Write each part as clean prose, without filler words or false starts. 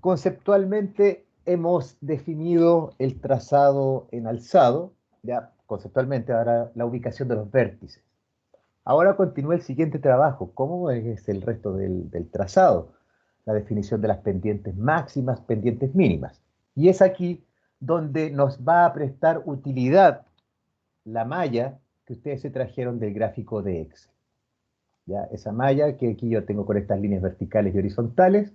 Conceptualmente hemos definido el trazado en alzado, ya conceptualmente ahora la ubicación de los vértices. Ahora continúa el siguiente trabajo, ¿cómo es el resto del trazado? La definición de las pendientes máximas, pendientes mínimas. Y es aquí donde nos va a prestar utilidad la malla que ustedes se trajeron del gráfico de Excel. ¿Ya? Esa malla que aquí yo tengo con estas líneas verticales y horizontales,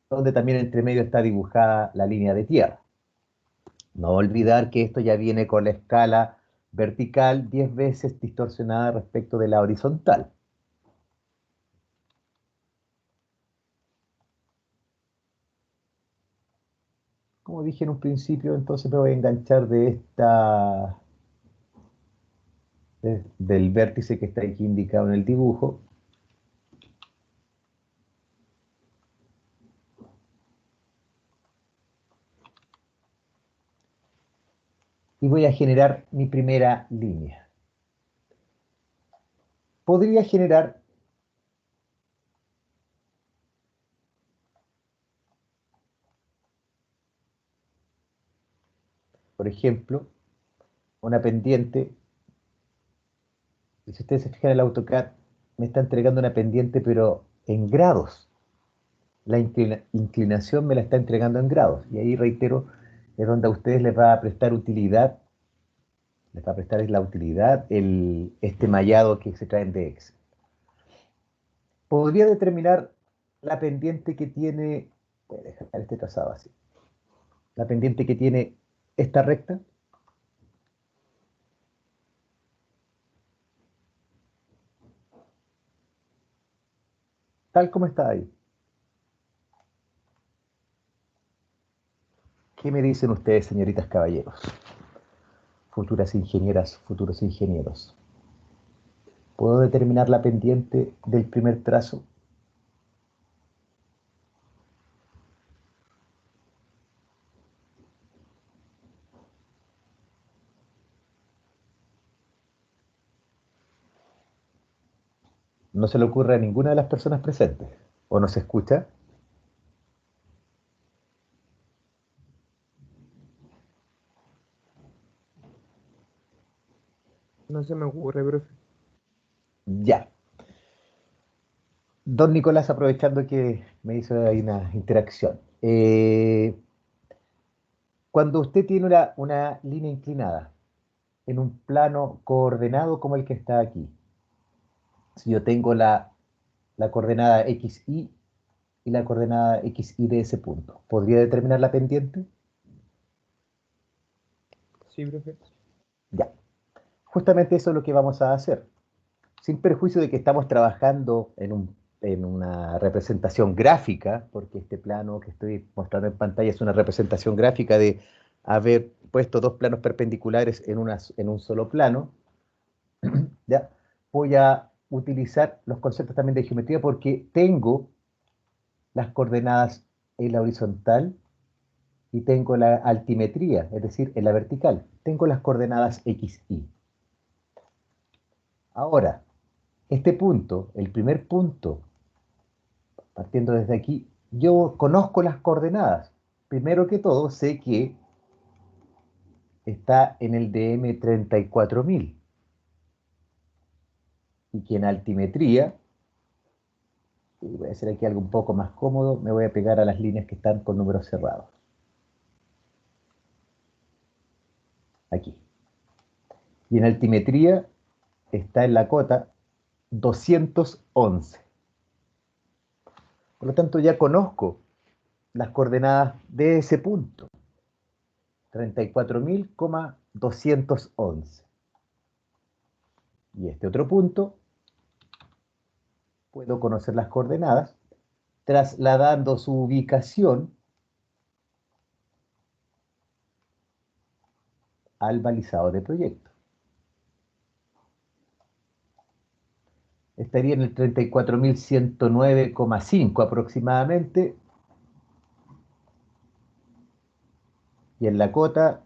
donde también entre medio está dibujada la línea de tierra. No olvidar que esto ya viene con la escala vertical 10 veces distorsionada respecto de la horizontal. Como dije en un principio, entonces me voy a enganchar del vértice que está aquí indicado en el dibujo. Y voy a generar mi primera línea. Podría generar por ejemplo, una pendiente, y si ustedes se fijan en el AutoCAD, me está entregando una pendiente, pero en grados. La inclinación me la está entregando en grados. Y ahí, reitero, es donde a ustedes les va a prestar utilidad, les va a prestar la utilidad este mallado que se traen de Excel. Podría determinar la pendiente que tiene, voy a dejar este trazado así, la pendiente que tiene esta recta, tal como está ahí. ¿Qué me dicen ustedes, señoritas caballeros? Futuras ingenieras, futuros ingenieros. ¿Puedo determinar la pendiente del primer trazo? No se le ocurre a ninguna de las personas presentes. ¿O no se escucha? No se me ocurre, profe. Ya. Don Nicolás, aprovechando que me hizo ahí una interacción. Cuando usted tiene una línea inclinada en un plano coordenado como el que está aquí, si yo tengo la coordenada XY y la coordenada XY de ese punto, ¿podría determinar la pendiente? Sí, profe. Ya. Justamente eso es lo que vamos a hacer. Sin perjuicio de que estamos trabajando en una representación gráfica, porque este plano que estoy mostrando en pantalla es una representación gráfica de haber puesto dos planos perpendiculares en un solo plano, ¿ya? Voy a utilizar los conceptos también de geometría porque tengo las coordenadas en la horizontal y tengo la altimetría, es decir, en la vertical. Tengo las coordenadas X, Y. Ahora, este punto, el primer punto, partiendo desde aquí, yo conozco las coordenadas. Primero que todo, sé que está en el DM 34.000 y que en altimetría, y voy a hacer aquí algo un poco más cómodo, me voy a pegar a las líneas que están con números cerrados. Aquí. Y en altimetría está en la cota 211. Por lo tanto, ya conozco las coordenadas de ese punto. 34.211. Y este otro punto, puedo conocer las coordenadas trasladando su ubicación al balizado de proyecto. Estaría en el 34.109,5 aproximadamente. Y en la cota,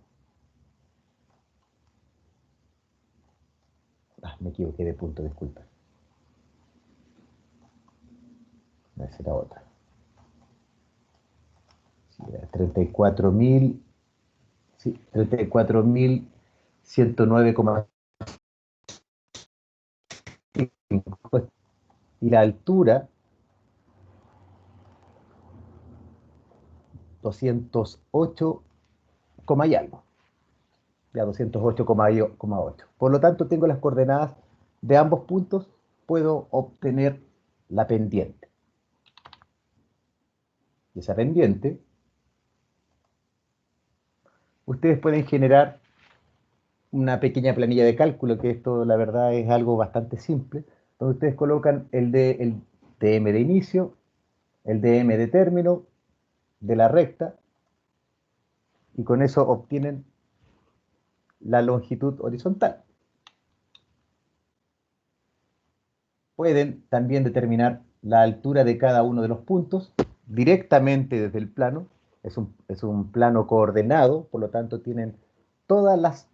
me equivoqué de punto, disculpa. Esa era otra. 34.000, sí, 34.109,5. Y la altura, 208, y algo. Ya 208,8. Por lo tanto, tengo las coordenadas de ambos puntos, puedo obtener la pendiente. Y esa pendiente, ustedes pueden generar una pequeña planilla de cálculo, que esto la verdad es algo bastante simple, donde ustedes colocan el DM de inicio, el DM de término de la recta, y con eso obtienen la longitud horizontal. Pueden también determinar la altura de cada uno de los puntos directamente desde el plano. Es un plano coordenado, por lo tanto tienen todas las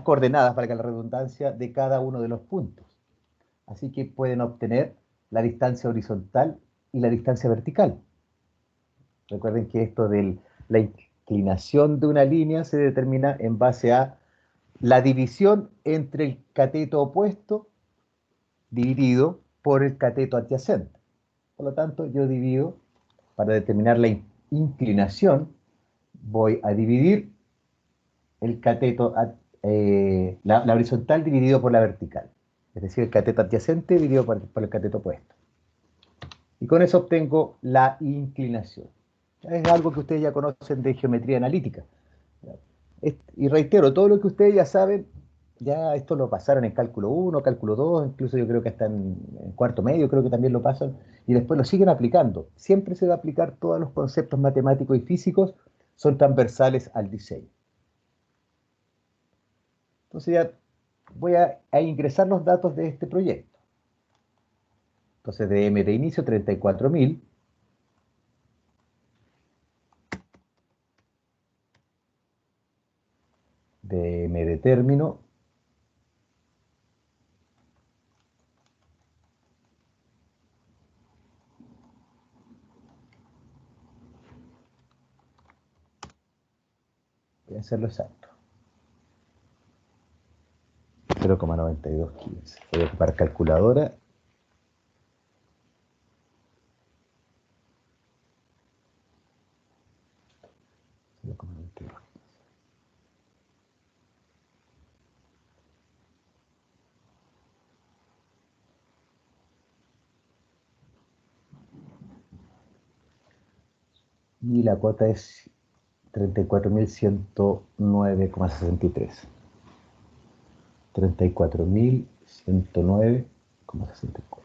coordenadas, valga la redundancia, de cada uno de los puntos. Así que pueden obtener la distancia horizontal y la distancia vertical. Recuerden que esto de la inclinación de una línea se determina en base a la división entre el cateto opuesto dividido por el cateto adyacente. Por lo tanto, yo divido, para determinar la inclinación, voy a dividir el cateto, la horizontal dividido por la vertical. Es decir, el cateto adyacente dividido por el cateto opuesto. Y con eso obtengo la inclinación. Es algo que ustedes ya conocen de geometría analítica. Y reitero, todo lo que ustedes ya saben, ya esto lo pasaron en cálculo 1, cálculo 2, incluso yo creo que hasta en cuarto medio creo que también lo pasan, y después lo siguen aplicando. Siempre se va a aplicar todos los conceptos matemáticos y físicos, son transversales al diseño. Entonces ya voy a ingresar los datos de este proyecto. Entonces de M de inicio 34.000. De M de término 0,9215. Voy a ocupar calculadora. Y la cuota es 34.109,63. 34.109,64.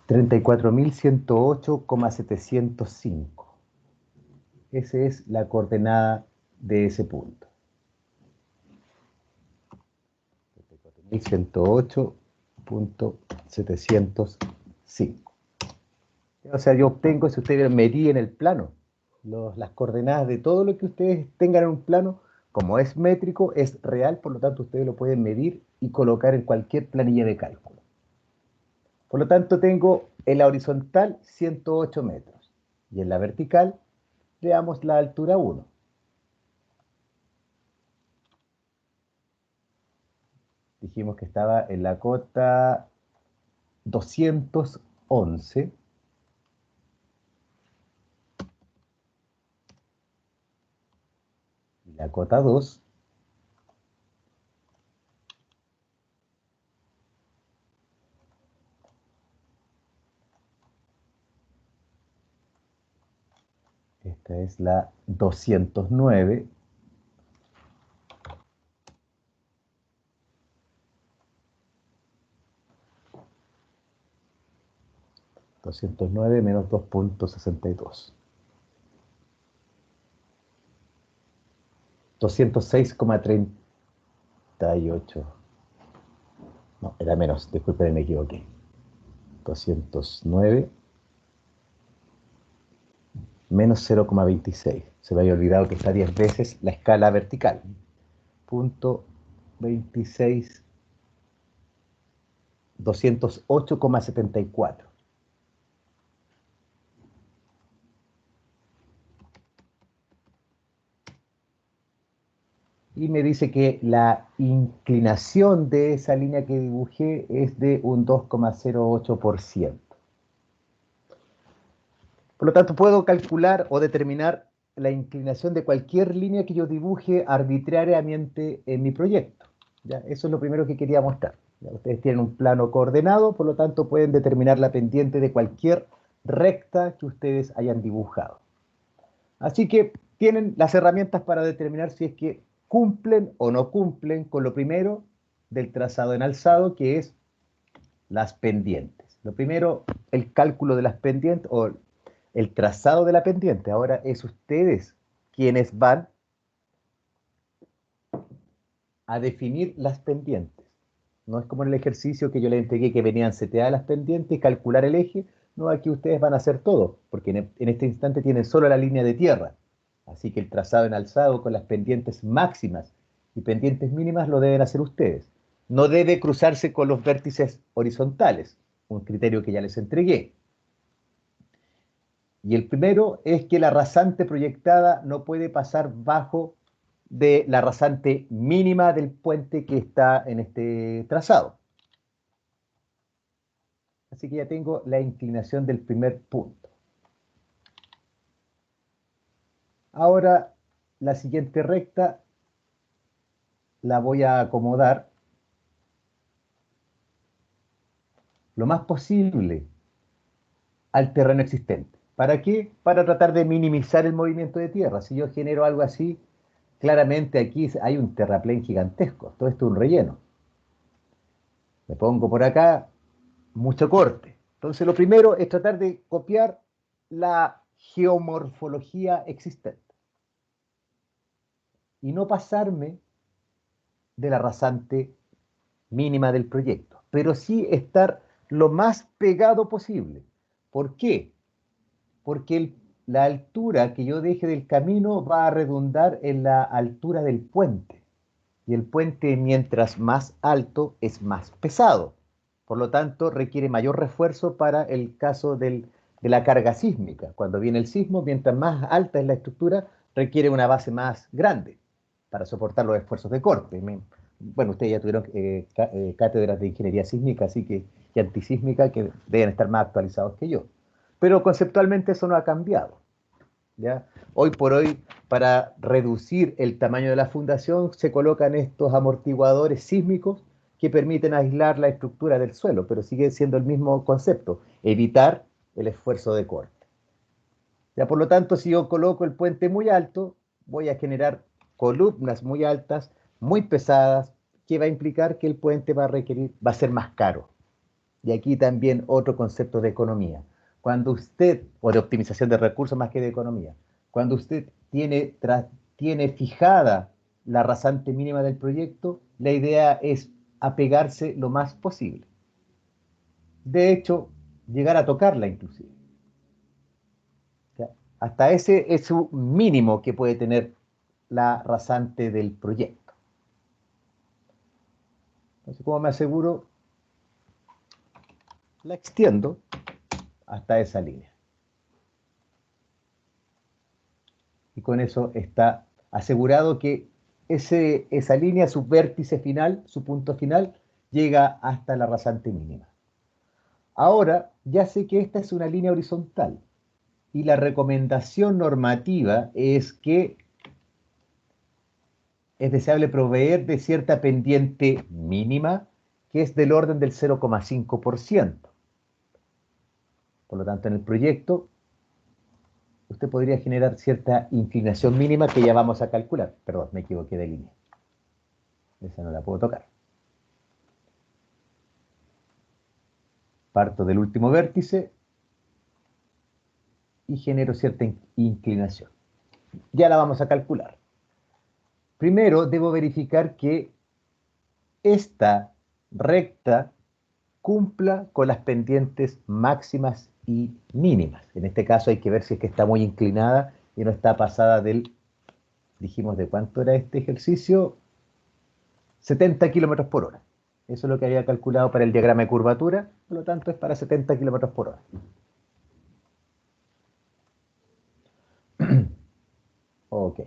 34.108,705. Esa es la coordenada de ese punto. 34.108,705. O sea, yo obtengo, si ustedes medían el plano, las coordenadas de todo lo que ustedes tengan en un plano, como es métrico, es real, por lo tanto ustedes lo pueden medir y colocar en cualquier planilla de cálculo. Por lo tanto, tengo en la horizontal 108 metros y en la vertical veamos la altura 1. Dijimos que estaba en la cota 211. Y la cota 2. Esta es la 209. 209 menos 2.62. 206,38. No, era menos, disculpen, me equivoqué. 209 menos 0,26. Se me había olvidado que está 10 veces la escala vertical. Punto 26 208,74. Y me dice que la inclinación de esa línea que dibujé es de un 2,08%. Por lo tanto, puedo calcular o determinar la inclinación de cualquier línea que yo dibuje arbitrariamente en mi proyecto. ¿Ya? Eso es lo primero que quería mostrar. ¿Ya? Ustedes tienen un plano coordenado, por lo tanto pueden determinar la pendiente de cualquier recta que ustedes hayan dibujado. Así que tienen las herramientas para determinar si es que cumplen o no cumplen con lo primero del trazado en alzado, que es las pendientes. Lo primero, el cálculo de las pendientes o el trazado de la pendiente. Ahora es ustedes quienes van a definir las pendientes. No es como en el ejercicio que yo les entregué que venían seteadas las pendientes y calcular el eje. No, aquí ustedes van a hacer todo, porque en este instante tienen solo la línea de tierra. Así que el trazado en alzado con las pendientes máximas y pendientes mínimas lo deben hacer ustedes. No debe cruzarse con los vértices horizontales, un criterio que ya les entregué. Y el primero es que la rasante proyectada no puede pasar bajo de la rasante mínima del puente que está en este trazado. Así que ya tengo la inclinación del primer punto. Ahora la siguiente recta la voy a acomodar lo más posible al terreno existente. ¿Para qué? Para tratar de minimizar el movimiento de tierra. Si yo genero algo así, claramente aquí hay un terraplén gigantesco. Todo esto es un relleno. Me pongo por acá mucho corte. Entonces lo primero es tratar de copiar la geomorfología existente y no pasarme de la rasante mínima del proyecto, pero sí estar lo más pegado posible. ¿Por qué? Porque la altura que yo deje del camino va a redundar en la altura del puente. Y el puente, mientras más alto, es más pesado. Por lo tanto, requiere mayor refuerzo para el caso de la carga sísmica. Cuando viene el sismo, mientras más alta es la estructura, requiere una base más grande para soportar los esfuerzos de corte. Bueno, ustedes ya tuvieron cátedras de ingeniería sísmica, así que, y antisísmica, que deben estar más actualizados que yo. Pero conceptualmente eso no ha cambiado. ¿Ya? Hoy por hoy, para reducir el tamaño de la fundación, se colocan estos amortiguadores sísmicos que permiten aislar la estructura del suelo, pero sigue siendo el mismo concepto, evitar el esfuerzo de corte. Ya, por lo tanto, si yo coloco el puente muy alto, voy a generar columnas muy altas, muy pesadas, que va a implicar que el puente va a ser más caro. Y aquí también otro concepto de economía. Cuando usted, o de optimización de recursos más que de economía, cuando usted tiene fijada la rasante mínima del proyecto, la idea es apegarse lo más posible. De hecho, llegar a tocarla inclusive. ¿Ya? Hasta ese es su mínimo que puede tener la rasante del proyecto. Entonces, ¿cómo me aseguro? La extiendo hasta esa línea. Y con eso está asegurado que esa línea, su vértice final, su punto final, llega hasta la rasante mínima. Ahora ya sé que esta es una línea horizontal y la recomendación normativa es que es deseable proveer de cierta pendiente mínima que es del orden del 0,5%. Por lo tanto, en el proyecto usted podría generar cierta inclinación mínima que ya vamos a calcular. Perdón, me equivoqué de línea. Esa no la puedo tocar. Parto del último vértice y genero cierta inclinación. Ya la vamos a calcular. Primero debo verificar que esta recta cumpla con las pendientes máximas y mínimas. En este caso hay que ver si es que está muy inclinada y no está pasada dijimos, ¿de cuánto era este ejercicio? 70 kilómetros por hora. Eso es lo que había calculado para el diagrama de curvatura, por lo tanto es para 70 kilómetros por hora. Ok.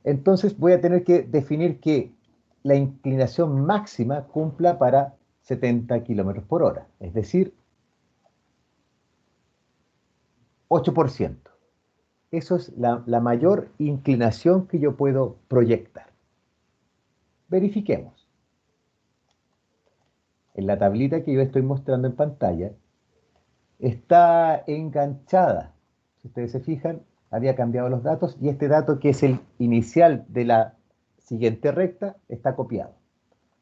Entonces voy a tener que definir que la inclinación máxima cumpla para 70 kilómetros por hora, es decir, 8%. Eso es la mayor inclinación que yo puedo proyectar. Verifiquemos. En la tablita que yo estoy mostrando en pantalla, está enganchada. Si ustedes se fijan, había cambiado los datos y este dato, que es el inicial de la siguiente recta, está copiado.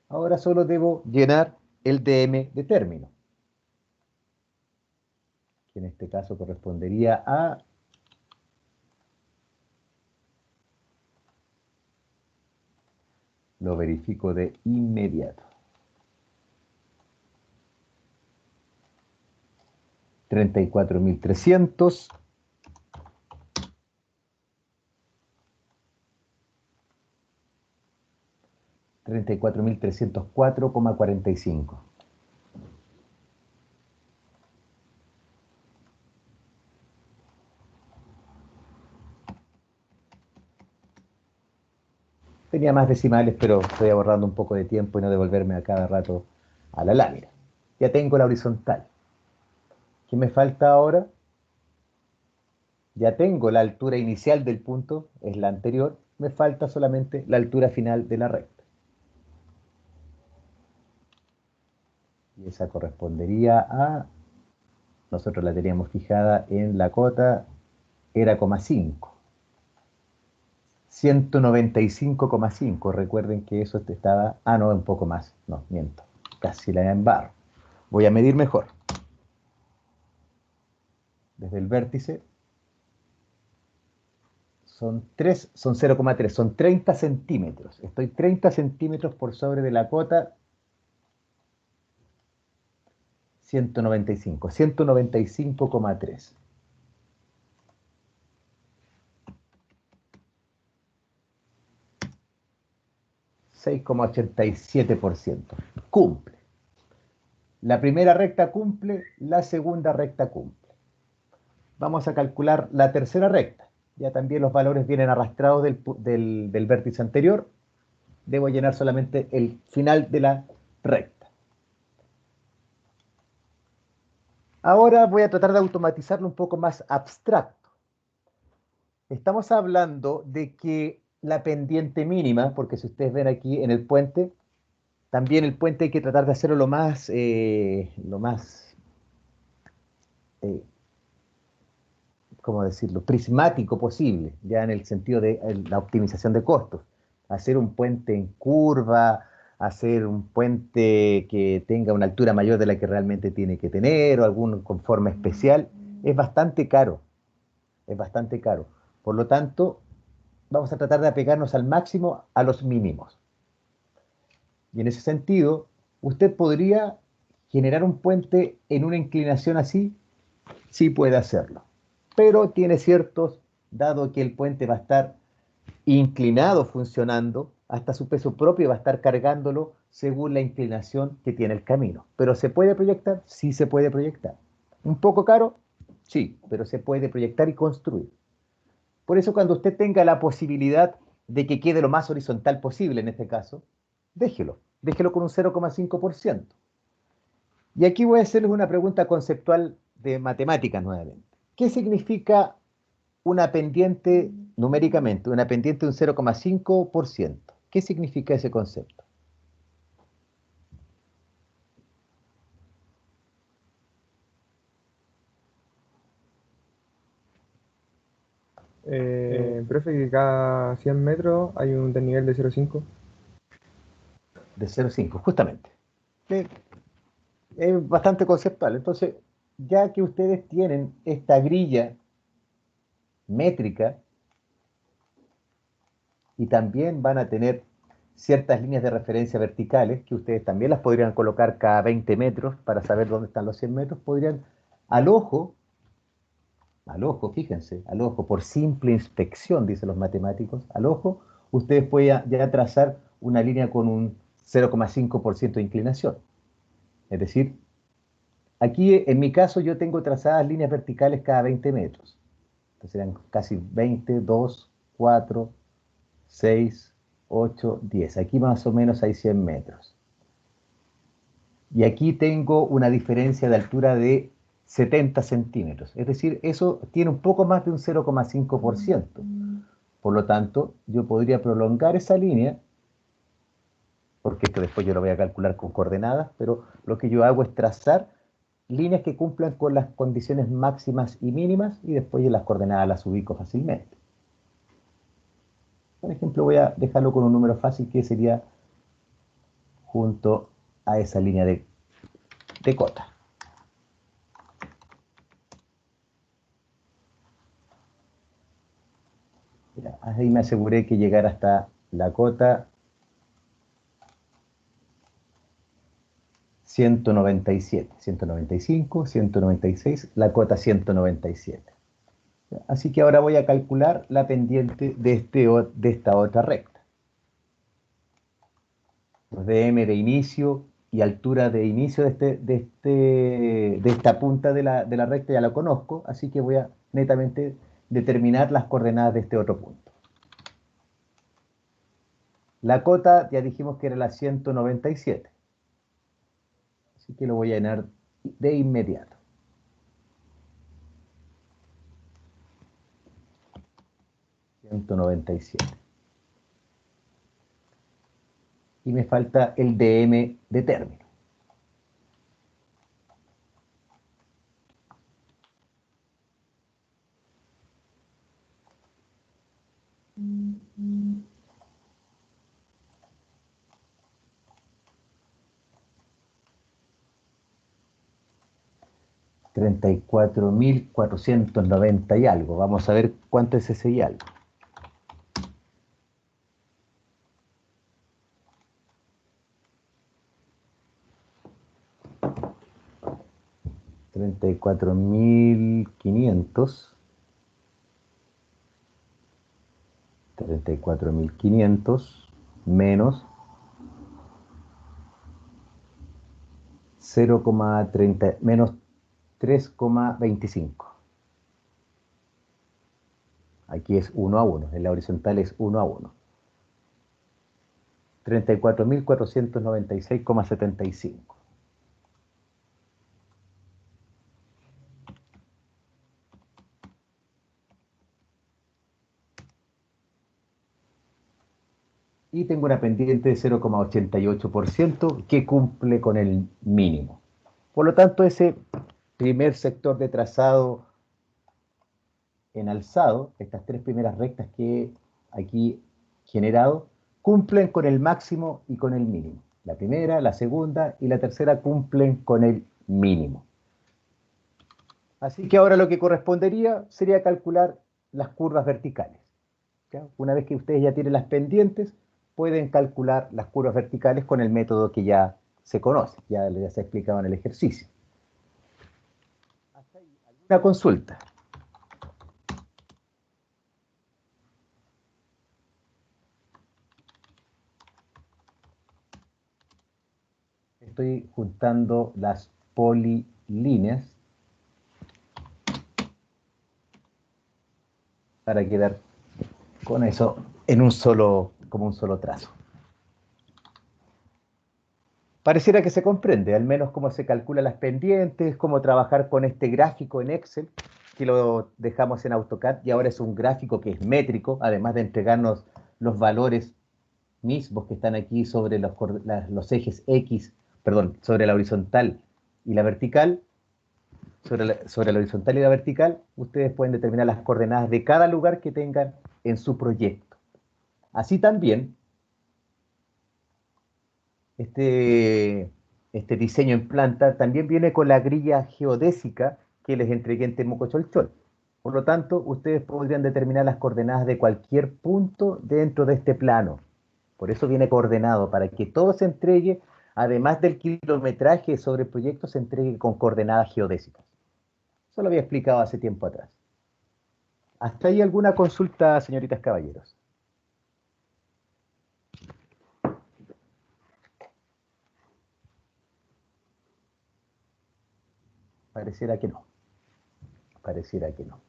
Ahora solo debo llenar el DM de término, que en este caso correspondería a... Lo verifico de inmediato. 34.300. 34.304,45. Tenía más decimales, pero estoy ahorrando un poco de tiempo y no devolverme a cada rato a la lámina. Ya tengo la horizontal. ¿Qué me falta ahora? Ya tengo la altura inicial del punto, es la anterior. Me falta solamente la altura final de la recta. Y esa correspondería a... Nosotros la teníamos fijada en la cota, era 0,5. 195,5. Recuerden que eso estaba... Ah, no, un poco más. No, miento. Casi la embarro. Voy a medir mejor. Desde el vértice son 0,3, son 30 centímetros. Estoy 30 centímetros por sobre de la cota 195, 195,3. 6,87%. Cumple. La primera recta cumple, la segunda recta cumple. Vamos a calcular la tercera recta. Ya también los valores vienen arrastrados del vértice anterior. Debo llenar solamente el final de la recta. Ahora voy a tratar de automatizarlo un poco más abstracto. Estamos hablando de que la pendiente mínima, porque si ustedes ven aquí en el puente, también el puente hay que tratar de hacerlo eh, ¿cómo decirlo?, prismático posible, ya en el sentido de la optimización de costos. Hacer un puente en curva, hacer un puente que tenga una altura mayor de la que realmente tiene que tener, o algún con forma especial, es bastante caro, es bastante caro. Por lo tanto, vamos a tratar de apegarnos al máximo a los mínimos. Y en ese sentido, usted podría generar un puente en una inclinación así, sí puede hacerlo. Pero tiene ciertos, dado que el puente va a estar inclinado funcionando, hasta su peso propio va a estar cargándolo según la inclinación que tiene el camino. ¿Pero se puede proyectar? Sí se puede proyectar. ¿Un poco caro? Sí, pero se puede proyectar y construir. Por eso cuando usted tenga la posibilidad de que quede lo más horizontal posible en este caso, déjelo con un 0,5%. Y aquí voy a hacerles una pregunta conceptual de matemáticas nuevamente. ¿Qué significa una pendiente numéricamente, una pendiente de un 0,5%? ¿Qué significa ese concepto? Profe, que cada 100 metros hay un desnivel de 0,5. De 0,5, justamente. Eh, Es bastante conceptual. Entonces, ya que ustedes tienen esta grilla métrica y también van a tener ciertas líneas de referencia verticales, que ustedes también las podrían colocar cada 20 metros para saber dónde están los 100 metros, podrían al ojo, fíjense, al ojo, por simple inspección, dicen los matemáticos, al ojo, ustedes pueden ya trazar una línea con un 0,5% de inclinación. Es decir, aquí en mi caso yo tengo trazadas líneas verticales cada 20 metros. Entonces serán casi 20, 2, 4, 6, 8, 10. Aquí más o menos hay 100 metros. Y aquí tengo una diferencia de altura de 70 centímetros. Es decir, eso tiene un poco más de un 0,5%. Por lo tanto, yo podría prolongar esa línea, porque esto después yo lo voy a calcular con coordenadas, pero lo que yo hago es trazar líneas que cumplan con las condiciones máximas y mínimas y después yo las coordenadas las ubico fácilmente. Por ejemplo, voy a dejarlo con un número fácil que sería junto a esa línea de cota. Mira, ahí me aseguré que llegara hasta la cota 197, 195, 196, la cota 197. Así que ahora voy a calcular la pendiente de esta otra recta. Los dm de inicio y altura de inicio de esta punta de la recta ya la conozco, así que voy a netamente determinar las coordenadas de este otro punto. La cota ya dijimos que era la 197, así que lo voy a llenar de inmediato. 197. Y me falta el dm de término. $34.490 y algo. Vamos a ver cuánto es ese y algo. $34.500 menos 0,30 menos 3,25. Aquí es 1 a 1, en la horizontal es 1 a 1. 34.496,75. Y tengo una pendiente de 0,88% que cumple con el mínimo. Por lo tanto, ese primer sector de trazado en alzado, estas tres primeras rectas que he aquí generado, cumplen con el máximo y con el mínimo. La primera, la segunda y la tercera cumplen con el mínimo. Así que ahora lo que correspondería sería calcular las curvas verticales. ¿Ya? Una vez que ustedes ya tienen las pendientes, pueden calcular las curvas verticales con el método que ya se conoce, ya les he explicado en el ejercicio. ¿Hasta ahí alguna consulta? Estoy juntando las polilíneas para quedar con eso en un solo, como un solo trazo. Pareciera que se comprende, al menos cómo se calculan las pendientes, cómo trabajar con este gráfico en Excel, que lo dejamos en AutoCAD y ahora es un gráfico que es métrico, además de entregarnos los valores mismos que están aquí sobre los ejes X, perdón, sobre la horizontal y la vertical. Sobre la horizontal y la vertical, ustedes pueden determinar las coordenadas de cada lugar que tengan en su proyecto. Así también, este diseño en planta también viene con la grilla geodésica que les entregué en Temuco Cholchol. Por lo tanto, ustedes podrían determinar las coordenadas de cualquier punto dentro de este plano. Por eso viene coordenado, para que todo se entregue, además del kilometraje sobre el proyecto, se entregue con coordenadas geodésicas. Eso lo había explicado hace tiempo atrás. ¿Hasta ahí alguna consulta, señoritas caballeros? Pareciera que no. Pareciera que no.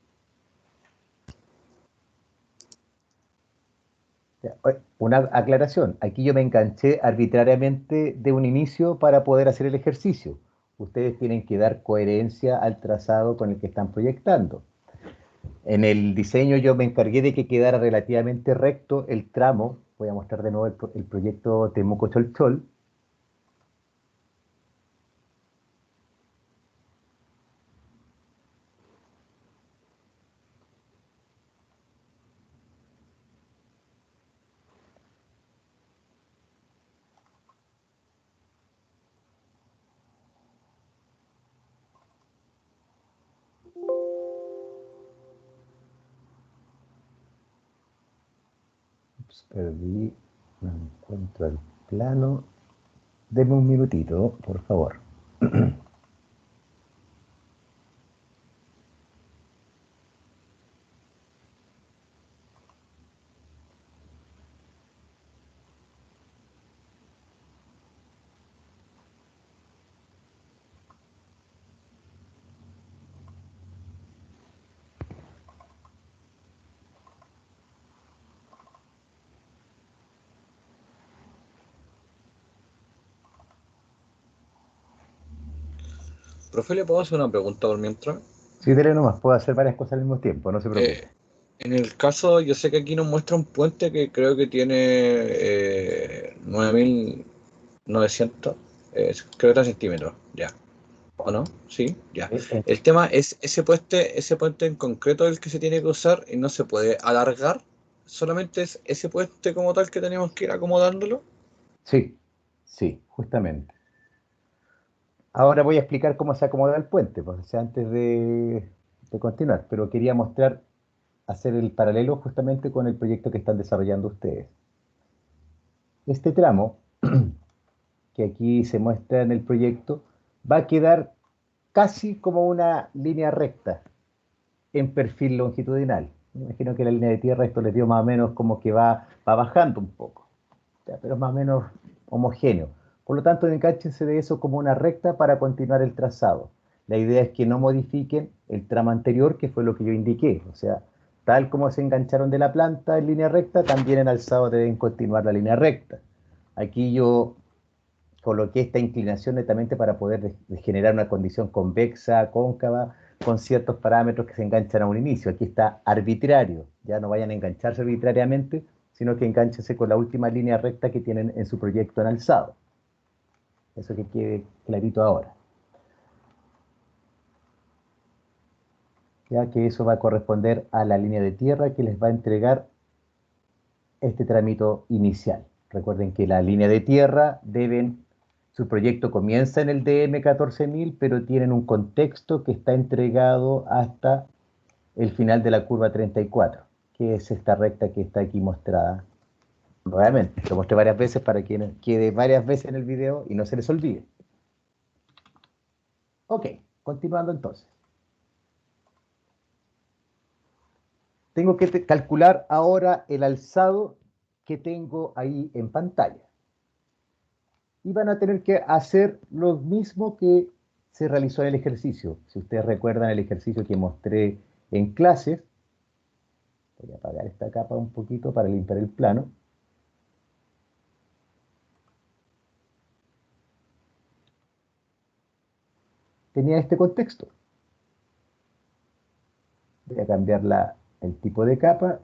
Una aclaración. Aquí yo me enganché arbitrariamente de un inicio para poder hacer el ejercicio. Ustedes tienen que dar coherencia al trazado con el que están proyectando. En el diseño yo me encargué de que quedara relativamente recto el tramo. Voy a mostrar de nuevo el proyecto Temuco Cholchol. Ups, perdí, no encuentro el plano. Deme un minutito, por favor. Profe, ¿le puedo hacer una pregunta por mientras? Sí, dele nomás, puedo hacer varias cosas al mismo tiempo, no se preocupe. En el caso, yo sé que aquí nos muestra un puente que creo que tiene 9.900, creo que centímetros, ya. ¿O no? Sí, ya. Eh, eh, El tema es ese puente en concreto el que se tiene que usar y no se puede alargar. Solamente es ese puente como tal que tenemos que ir acomodándolo. sí, sí, justamente. Ahora voy a explicar cómo se acomoda el puente, pues, o sea, antes de continuar, pero quería mostrar, hacer el paralelo justamente con el proyecto que están desarrollando ustedes. Este tramo, que aquí se muestra en el proyecto, va a quedar casi como una línea recta en perfil longitudinal. Me imagino que la línea de tierra esto les dio más o menos como que va bajando un poco, ya, pero es más o menos homogéneo. Por lo tanto, encánchense de eso como una recta para continuar el trazado. La idea es que no modifiquen el tramo anterior, que fue lo que yo indiqué. O sea, tal como se engancharon de la planta en línea recta, también en alzado deben continuar la línea recta. Aquí yo coloqué esta inclinación netamente para poder generar una condición convexa, cóncava, con ciertos parámetros que se enganchan a un inicio. Aquí está arbitrario, ya no vayan a engancharse arbitrariamente, sino que enganchense con la última línea recta que tienen en su proyecto en alzado. Eso que quede clarito ahora. Ya que eso va a corresponder a la línea de tierra que les va a entregar este trámite inicial. Recuerden que la línea de tierra su proyecto comienza en el DM 14000, pero tienen un contexto que está entregado hasta el final de la curva 34, que es esta recta que está aquí mostrada. Nuevamente, lo mostré varias veces para que quede varias veces en el video y no se les olvide. Ok, continuando entonces. Tengo que calcular ahora el alzado que tengo ahí en pantalla. Y van a tener que hacer lo mismo que se realizó en el ejercicio. Si ustedes recuerdan el ejercicio que mostré en clases, voy a apagar esta capa un poquito para limpiar el plano. Tenía este contexto. Voy a cambiar el tipo de capa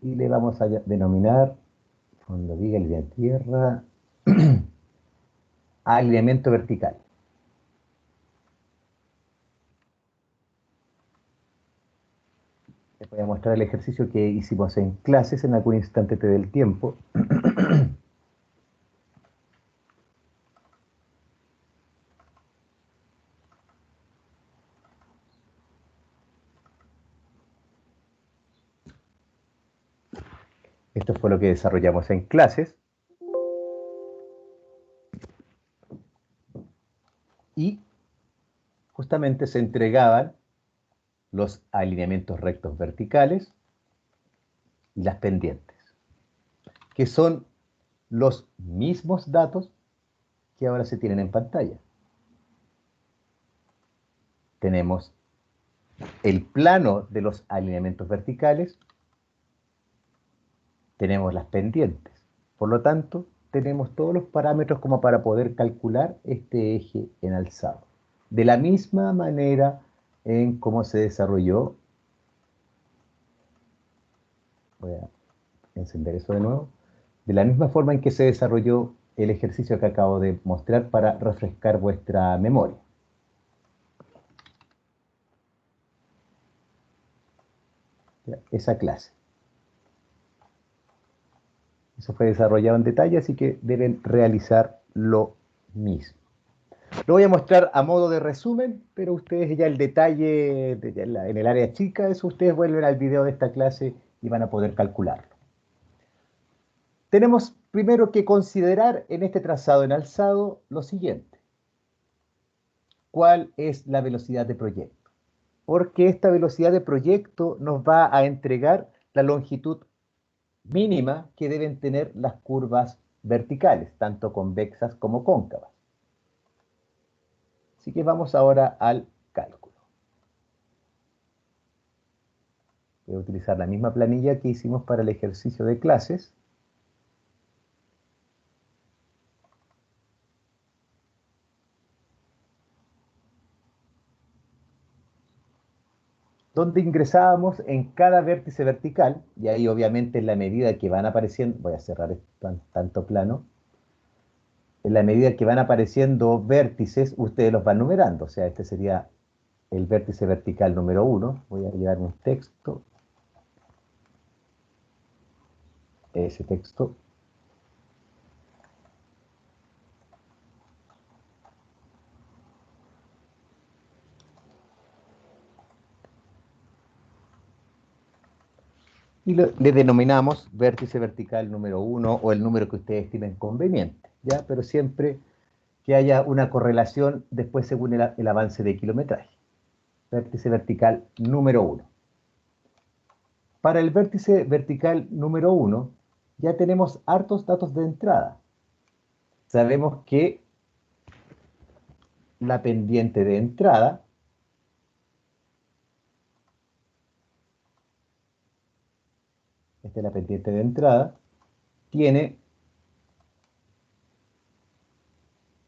y le vamos a denominar, cuando diga línea de tierra, alineamiento vertical. Les voy a mostrar el ejercicio que hicimos en clases en algún instante del tiempo. Esto fue lo que desarrollamos en clases. Y justamente se entregaban los alineamientos rectos verticales y las pendientes, que son los mismos datos que ahora se tienen en pantalla. tenemos el plano de los alineamientos verticales, tenemos las pendientes. Por lo tanto, tenemos todos los parámetros como para poder calcular este eje en alzado. De la misma manera en cómo se desarrolló, voy a encender eso de nuevo, de la misma forma en que se desarrolló el ejercicio que acabo de mostrar para refrescar vuestra memoria. Esa clase. Eso fue desarrollado en detalle, así que deben realizar lo mismo. Lo voy a mostrar a modo de resumen, pero ustedes ya el detalle en el área chica, eso ustedes vuelven al video de esta clase y van a poder calcularlo. Tenemos primero que considerar en este trazado en alzado lo siguiente. ¿Cuál es la velocidad de proyecto? Porque esta velocidad de proyecto nos va a entregar la longitud mínima que deben tener las curvas verticales, tanto convexas como cóncavas. Así que vamos ahora al cálculo. Voy a utilizar la misma planilla que hicimos para el ejercicio de clases. Donde ingresábamos en cada vértice vertical, y ahí obviamente en la medida que van apareciendo, voy a cerrar tanto plano, en la medida que van apareciendo vértices, ustedes los van numerando, o sea, este sería el vértice vertical número 1, voy a llevar un texto, ese texto, y le denominamos vértice vertical número 1 o el número que ustedes estimen conveniente, ¿ya? Pero siempre que haya una correlación después según el avance de kilometraje. Vértice vertical número 1. Para el vértice vertical número 1 ya tenemos hartos datos de entrada. Sabemos que la pendiente de entrada esta es la pendiente de entrada, tiene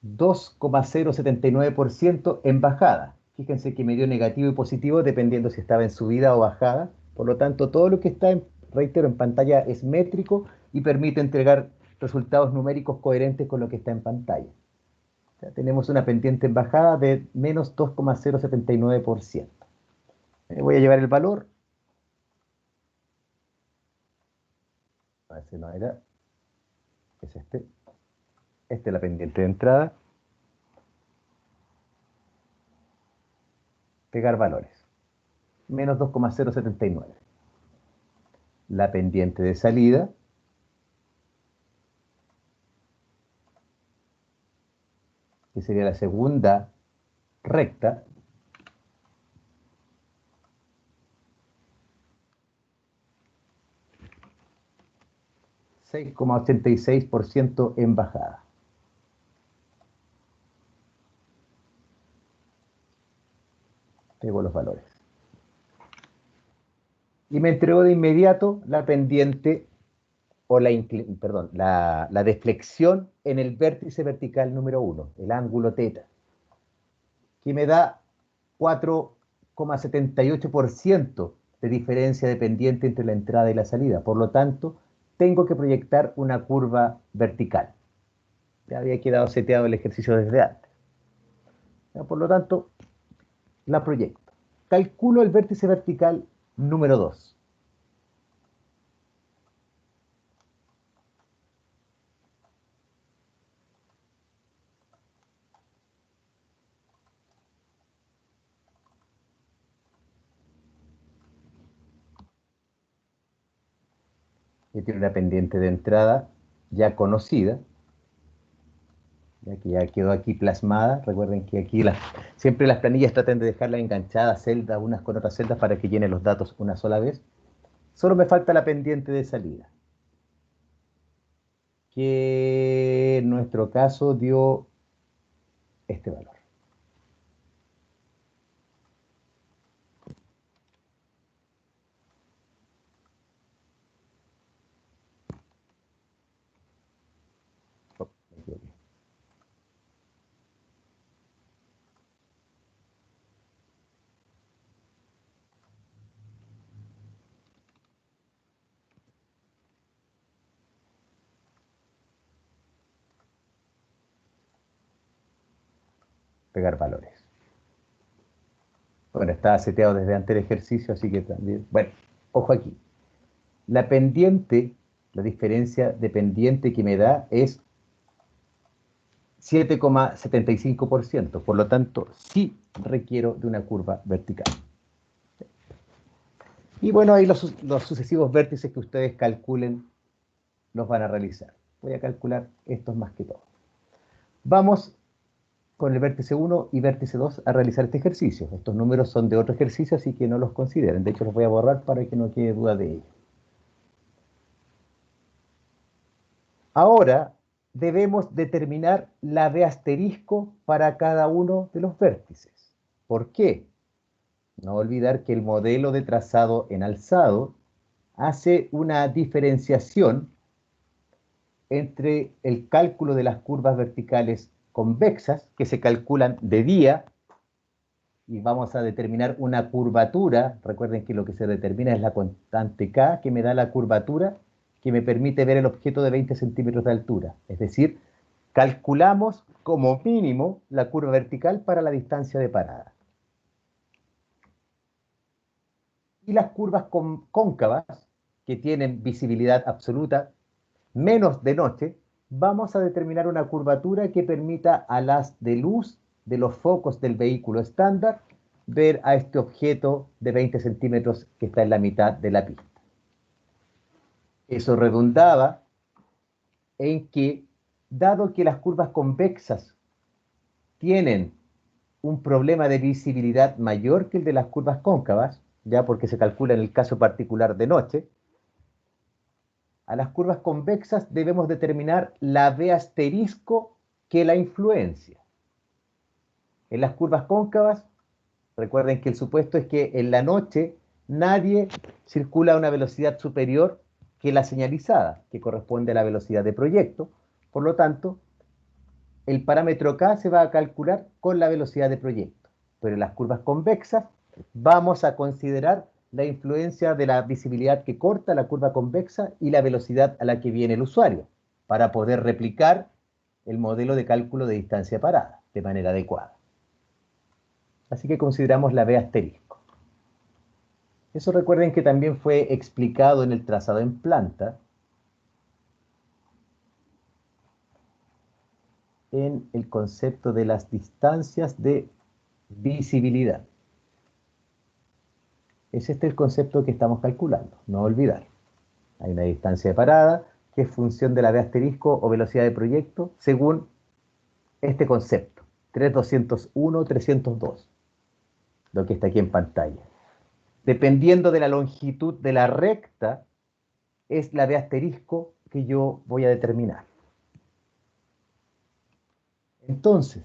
2,079% en bajada. Fíjense que me dio negativo y positivo dependiendo si estaba en subida o bajada. Por lo tanto, todo lo que está, reitero, en pantalla es métrico y permite entregar resultados numéricos coherentes con lo que está en pantalla. O sea, tenemos una pendiente en bajada de menos 2,079%. Voy a llevar el valor. A ver si no era. Es este. Esta es la pendiente de entrada. Pegar valores. Menos 2,079. La pendiente de salida. Que sería la segunda recta. ,86% en bajada. Pego los valores. Y me entregó de inmediato la pendiente o la deflexión en el vértice vertical número 1, el ángulo teta, que me da 4,78% de diferencia de pendiente entre la entrada y la salida. Por lo tanto, tengo que proyectar una curva vertical. Ya había quedado seteado el ejercicio desde antes. Por lo tanto, la proyecto. Calculo el vértice vertical número 2. Que tiene una pendiente de entrada ya conocida, ya que ya quedó aquí plasmada. Recuerden que aquí siempre las planillas tratan de dejarlas enganchadas celdas unas con otras celdas para que llenen los datos una sola vez. Solo me falta la pendiente de salida, que en nuestro caso dio este valor. pegar valores. Bueno, estaba seteado desde antes del ejercicio, así que también... Bueno, ojo aquí. La pendiente, la diferencia de pendiente que me da es 7,75%. Por lo tanto, sí requiero de una curva vertical. Y bueno, ahí los sucesivos vértices que ustedes calculen los van a realizar. Voy a calcular estos más que todo. Vamos con el vértice 1 y vértice 2 a realizar este ejercicio. Estos números son de otro ejercicio, así que no los consideren. De hecho, los voy a borrar para que no quede duda de ello. Ahora debemos determinar la B asterisco para cada uno de los vértices. ¿Por qué? No olvidar que el modelo de trazado en alzado hace una diferenciación entre el cálculo de las curvas verticales convexas, que se calculan de día, y vamos a determinar una curvatura. Recuerden que lo que se determina es la constante K, que me da la curvatura, que me permite ver el objeto de 20 centímetros de altura. Es decir, calculamos como mínimo la curva vertical para la distancia de parada. Y las curvas cóncavas, que tienen visibilidad absoluta, menos de noche, vamos a determinar una curvatura que permita al haz de luz de los focos del vehículo estándar ver a este objeto de 20 centímetros que está en la mitad de la pista. Eso redundaba en que, dado que las curvas convexas tienen un problema de visibilidad mayor que el de las curvas cóncavas, ya porque se calcula en el caso particular de noche, a las curvas convexas debemos determinar la B asterisco que la influencia. En las curvas cóncavas, recuerden que el supuesto es que en la noche nadie circula a una velocidad superior que la señalizada, que corresponde a la velocidad de proyecto. Por lo tanto, el parámetro K se va a calcular con la velocidad de proyecto. Pero en las curvas convexas vamos a considerar la influencia de la visibilidad que corta la curva convexa y la velocidad a la que viene el usuario, para poder replicar el modelo de cálculo de distancia parada de manera adecuada. Así que consideramos la B asterisco. Eso recuerden que también fue explicado en el trazado en planta, en el concepto de las distancias de visibilidad. Es este el concepto que estamos calculando, no olvidar. Hay una distancia de parada que es función de la B asterisco o velocidad de proyecto según este concepto, 3201, 302, lo que está aquí en pantalla. Dependiendo de la longitud de la recta, es la B asterisco que yo voy a determinar. Entonces,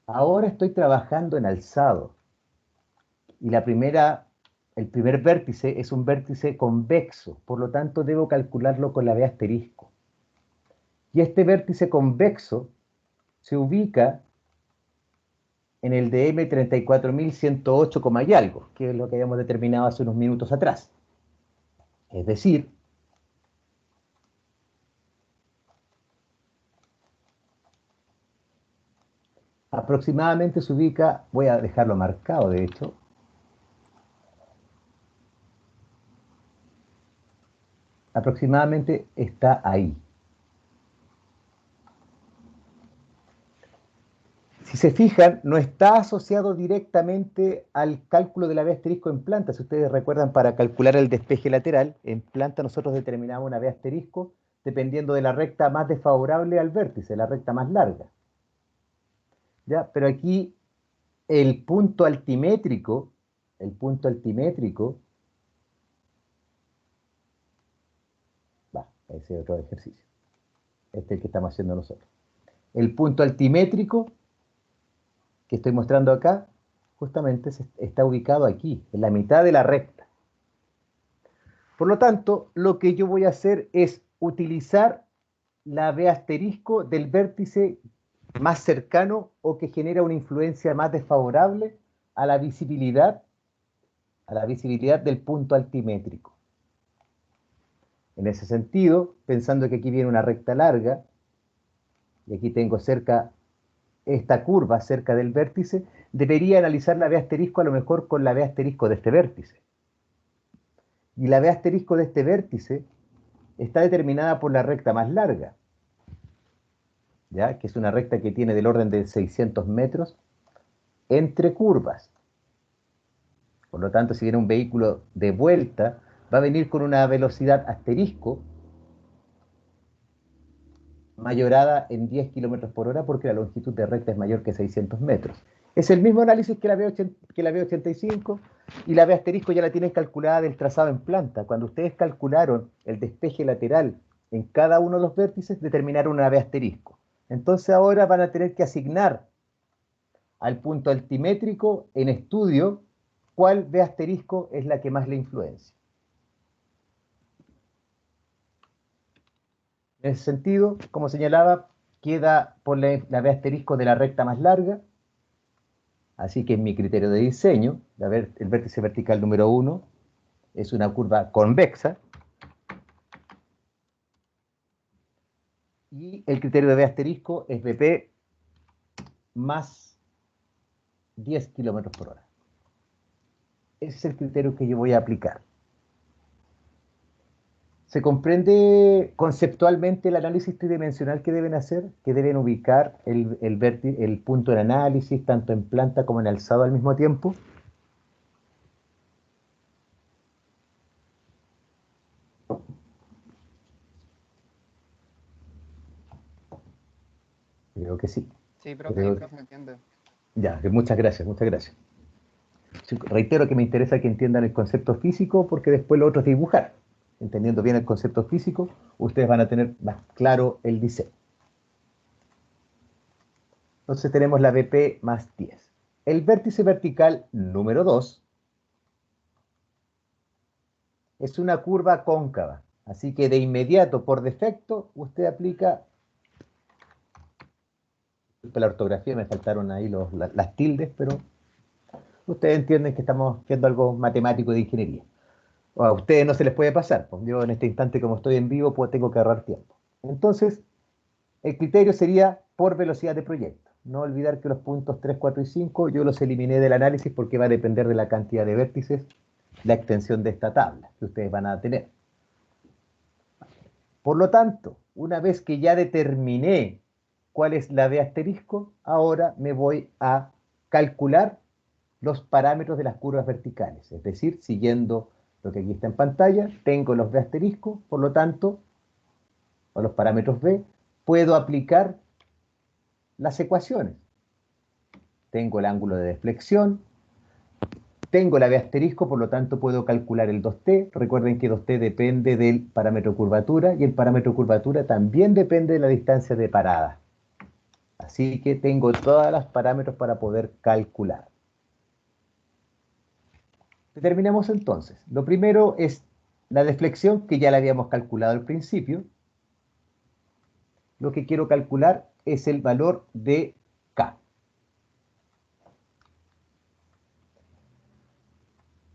ahora estoy trabajando en alzado. Y el primer vértice es un vértice convexo, por lo tanto debo calcularlo con la B asterisco. Y este vértice convexo se ubica en el DM 34.108, y algo, que es lo que habíamos determinado hace unos minutos atrás. Es decir, aproximadamente se ubica, voy a dejarlo marcado de hecho, aproximadamente está ahí. Si se fijan, no está asociado directamente al cálculo de la B asterisco en planta. Si ustedes recuerdan, para calcular el despeje lateral, en planta nosotros determinamos una B asterisco dependiendo de la recta más desfavorable al vértice, la recta más larga. ¿Ya? Pero aquí el punto altimétrico, ese es otro ejercicio. Este es el que estamos haciendo nosotros. El punto altimétrico que estoy mostrando acá, justamente está ubicado aquí, en la mitad de la recta. Por lo tanto, lo que yo voy a hacer es utilizar la B asterisco del vértice más cercano o que genera una influencia más desfavorable a la visibilidad del punto altimétrico. En ese sentido, pensando que aquí viene una recta larga, y aquí tengo cerca esta curva cerca del vértice, debería analizar la B asterisco a lo mejor con la B asterisco de este vértice. Y la B asterisco de este vértice está determinada por la recta más larga, ¿ya? Que es una recta que tiene del orden de 600 metros entre curvas. Por lo tanto, si viene un vehículo de vuelta, va a venir con una velocidad asterisco mayorada en 10 kilómetros por hora porque la longitud de recta es mayor que 600 metros. Es el mismo análisis que la B85 y la B asterisco ya la tienen calculada del trazado en planta. Cuando ustedes calcularon el despeje lateral en cada uno de los vértices, determinaron una B asterisco. Entonces ahora van a tener que asignar al punto altimétrico en estudio cuál B asterisco es la que más le influencia. En ese sentido, como señalaba, queda por la B asterisco de la recta más larga, así que en mi criterio de diseño, el vértice vertical número 1 es una curva convexa, y el criterio de B asterisco es BP más 10 kilómetros por hora. Ese es el criterio que yo voy a aplicar. ¿Se comprende conceptualmente el análisis tridimensional que deben hacer? Que deben ubicar el punto de análisis tanto en planta como en alzado al mismo tiempo. Creo que sí. Sí, profe, Creo se entiende. Ya, muchas gracias, muchas gracias. Sí, reitero que me interesa que entiendan el concepto físico porque después lo otro es dibujar. Entendiendo bien el concepto físico, ustedes van a tener más claro el diseño. Entonces tenemos la BP más 10. El vértice vertical número 2 es una curva cóncava. Así que de inmediato, por defecto, usted aplica... La ortografía, me faltaron ahí las tildes, pero ustedes entienden que estamos haciendo algo matemático de ingeniería. O a ustedes no se les puede pasar, pues yo en este instante, como estoy en vivo, pues tengo que ahorrar tiempo. Entonces, el criterio sería por velocidad de proyecto. No olvidar que los puntos 3, 4 y 5 yo los eliminé del análisis porque va a depender de la cantidad de vértices, la extensión de esta tabla que ustedes van a tener. Por lo tanto, una vez que ya determiné cuál es la B asterisco, ahora me voy a calcular los parámetros de las curvas verticales. Es decir, siguiendo lo que aquí está en pantalla, tengo los B asterisco, por lo tanto, o los parámetros B, puedo aplicar las ecuaciones. Tengo el ángulo de deflexión, tengo la B asterisco, por lo tanto puedo calcular el 2T. Recuerden que 2T depende del parámetro curvatura y el parámetro curvatura también depende de la distancia de parada. Así que tengo todos los parámetros para poder calcular. Determinemos entonces. Lo primero es la deflexión, que ya la habíamos calculado al principio. Lo que quiero calcular es el valor de K.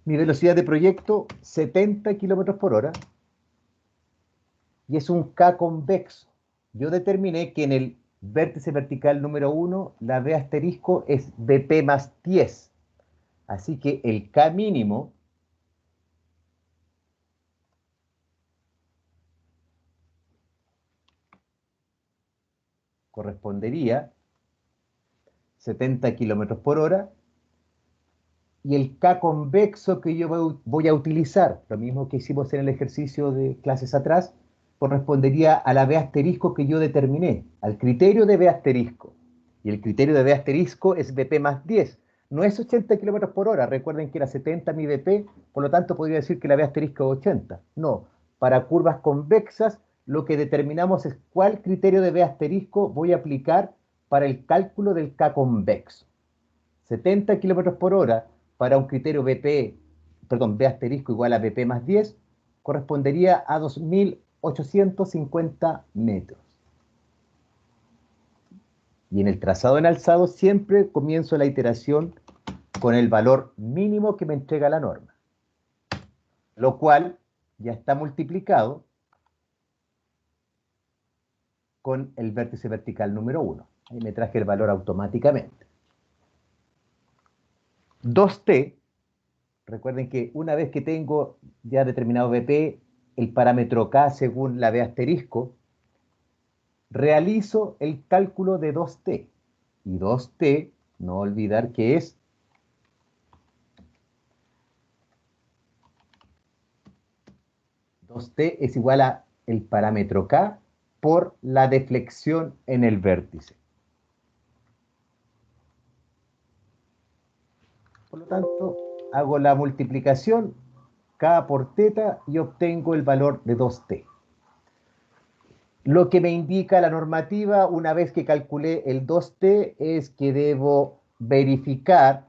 Mi velocidad de proyecto, 70 kilómetros por hora. Y es un K convexo. Yo determiné que en el vértice vertical número 1, la B asterisco es BP más 10. Así que el K mínimo correspondería 70 kilómetros por hora. Y el K convexo que yo voy a utilizar, lo mismo que hicimos en el ejercicio de clases atrás, correspondería a la B asterisco que yo determiné, al criterio de B asterisco. Y el criterio de B asterisco es BP más 10. No es 80 kilómetros por hora, recuerden que era 70 mi BP, por lo tanto podría decir que la B asterisco es 80. No, para curvas convexas lo que determinamos es cuál criterio de B asterisco voy a aplicar para el cálculo del K convexo. 70 kilómetros por hora para un criterio B asterisco igual a BP más 10, correspondería a 2.850 metros. Y en el trazado en alzado siempre comienzo la iteración con el valor mínimo que me entrega la norma, lo cual ya está multiplicado con el vértice vertical número 1. Ahí me traje el valor automáticamente. 2t, recuerden que una vez que tengo ya determinado BP, el parámetro K según la B asterisco, realizo el cálculo de 2t. Y 2t, no olvidar que es t es igual a el parámetro K por la deflexión en el vértice. Por lo tanto, hago la multiplicación K por teta y obtengo el valor de 2t. Lo que me indica la normativa, una vez que calculé el 2t, es que debo verificar,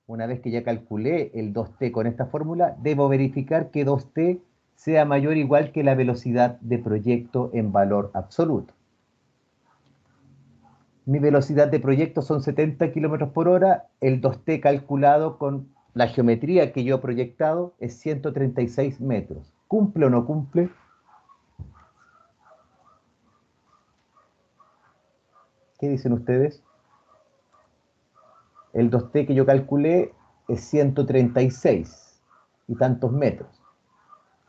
una vez que ya calculé el 2t con esta fórmula, debo verificar que 2t sea mayor o igual que la velocidad de proyecto en valor absoluto. Mi velocidad de proyecto son 70 km por hora, el 2t calculado con la geometría que yo he proyectado es 136 metros. ¿Cumple o no cumple? ¿Qué dicen ustedes? El 2t que yo calculé es 136 y tantos metros.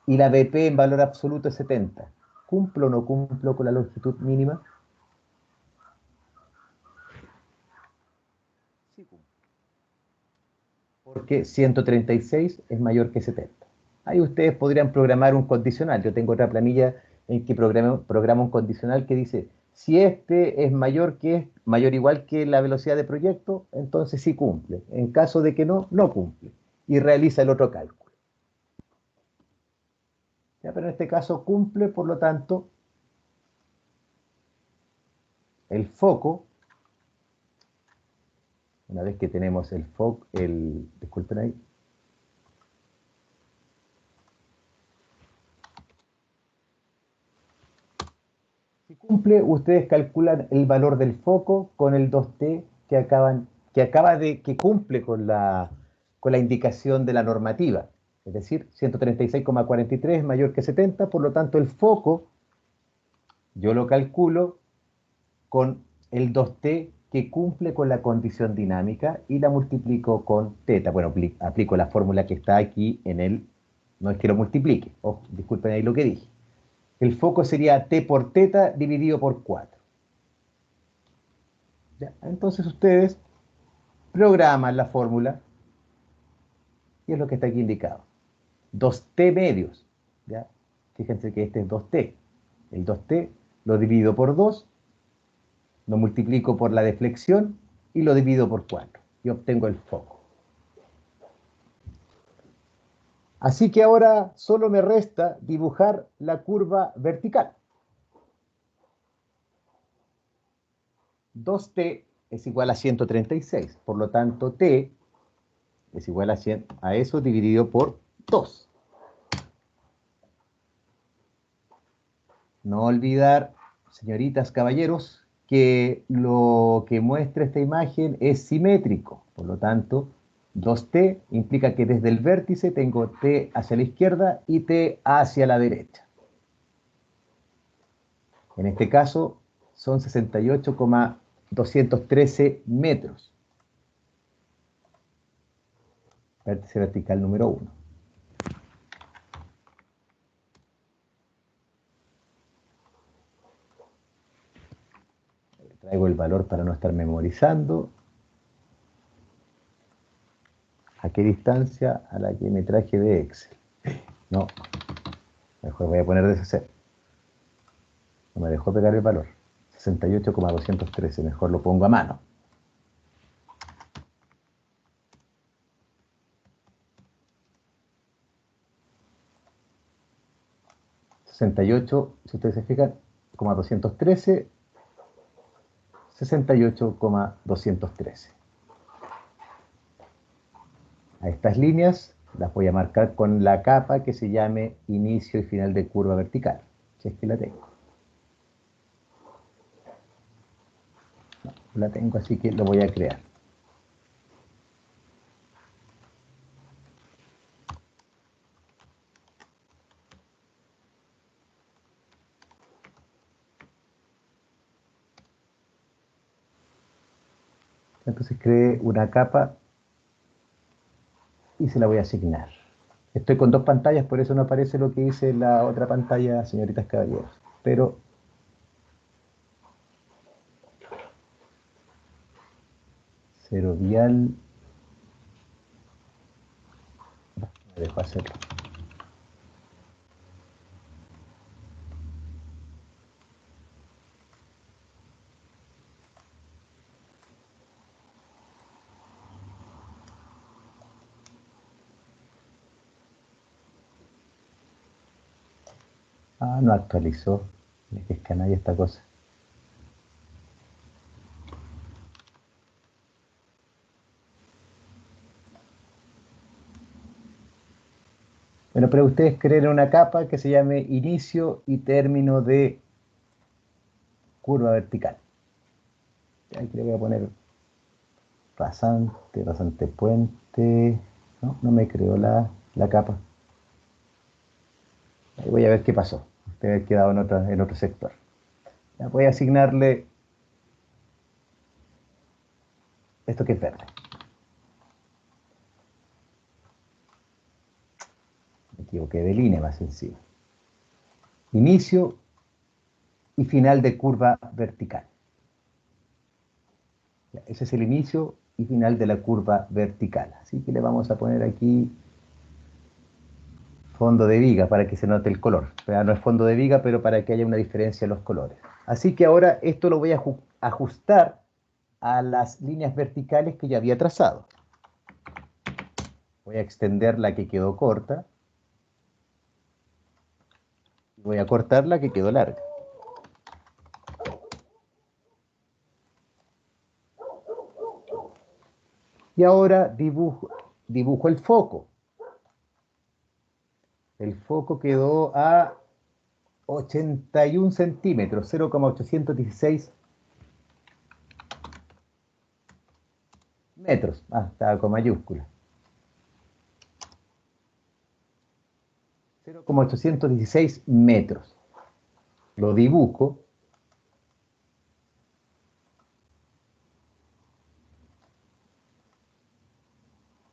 Y la BP en valor absoluto es 70. ¿Cumplo o no cumplo con la longitud mínima? Sí cumplo. Porque 136 es mayor que 70. Ahí ustedes podrían programar un condicional. Yo tengo otra planilla en que programo un condicional que dice, si este es mayor igual que la velocidad de proyecto, entonces sí cumple. En caso de que no, no cumple. Y realiza el otro cálculo. ¿Ya? Pero en este caso cumple, por lo tanto, el foco, una vez que tenemos el foco, disculpen ahí, si cumple, ustedes calculan el valor del foco con el 2t que cumple con la indicación de la normativa. Es decir, 136,43 es mayor que 70, por lo tanto el foco yo lo calculo con el 2t que cumple con la condición dinámica y la multiplico con teta. Bueno, aplico la fórmula que está aquí en el, no es que lo multiplique, disculpen ahí lo que dije. El foco sería t por teta dividido por 4. ¿Ya? Entonces ustedes programan la fórmula y es lo que está aquí indicado. 2t medios. ¿Ya? Fíjense que este es 2t. El 2t lo divido por 2, lo multiplico por la deflexión y lo divido por 4. Y obtengo el foco. Así que ahora solo me resta dibujar la curva vertical. 2t es igual a 136, por lo tanto t es igual a eso dividido por 2. No olvidar, señoritas, caballeros, que lo que muestra esta imagen es simétrico. Por lo tanto, 2t implica que desde el vértice tengo t hacia la izquierda y t hacia la derecha. En este caso, son 68,213 metros. Vértice vertical número 1. Traigo el valor para no estar memorizando. ¿A qué distancia? A la que me traje de Excel. No, mejor voy a poner deshacer. No me dejó pegar el valor. 68,213, mejor lo pongo a mano. 68, si ustedes se fijan, 213, 68,213. A estas líneas las voy a marcar con la capa que se llame inicio y final de curva vertical, si es que la tengo. No, la tengo, así que lo voy a crear. Entonces creé una capa y se la voy a asignar. Estoy con dos pantallas, por eso no aparece lo que dice la otra pantalla, señoritas caballeros. Pero cero vial, me dejo hacerlo. Ah, no actualizó. Es que es canalla esta cosa. Bueno, pero ustedes creen una capa que se llame inicio y término de curva vertical. Aquí le voy a poner rasante, rasante puente. No, no me creó la capa. Ahí voy a ver qué pasó. Debe haber quedado en otro sector. Ya voy a asignarle esto que es verde. Me equivoqué de línea, más sencillo. Inicio y final de curva vertical. Ya, ese es el inicio y final de la curva vertical. Así que le vamos a poner aquí fondo de viga para que se note el color. Ya no es fondo de viga, pero para que haya una diferencia en los colores. Así que ahora esto lo voy a ajustar a las líneas verticales que ya había trazado. Voy a extender la que quedó corta y voy a cortar la que quedó larga. Y ahora dibujo el foco. El foco quedó a 81 centímetros, 0,816 metros. Ah, estaba con mayúscula. 0,816 metros. Lo dibujo.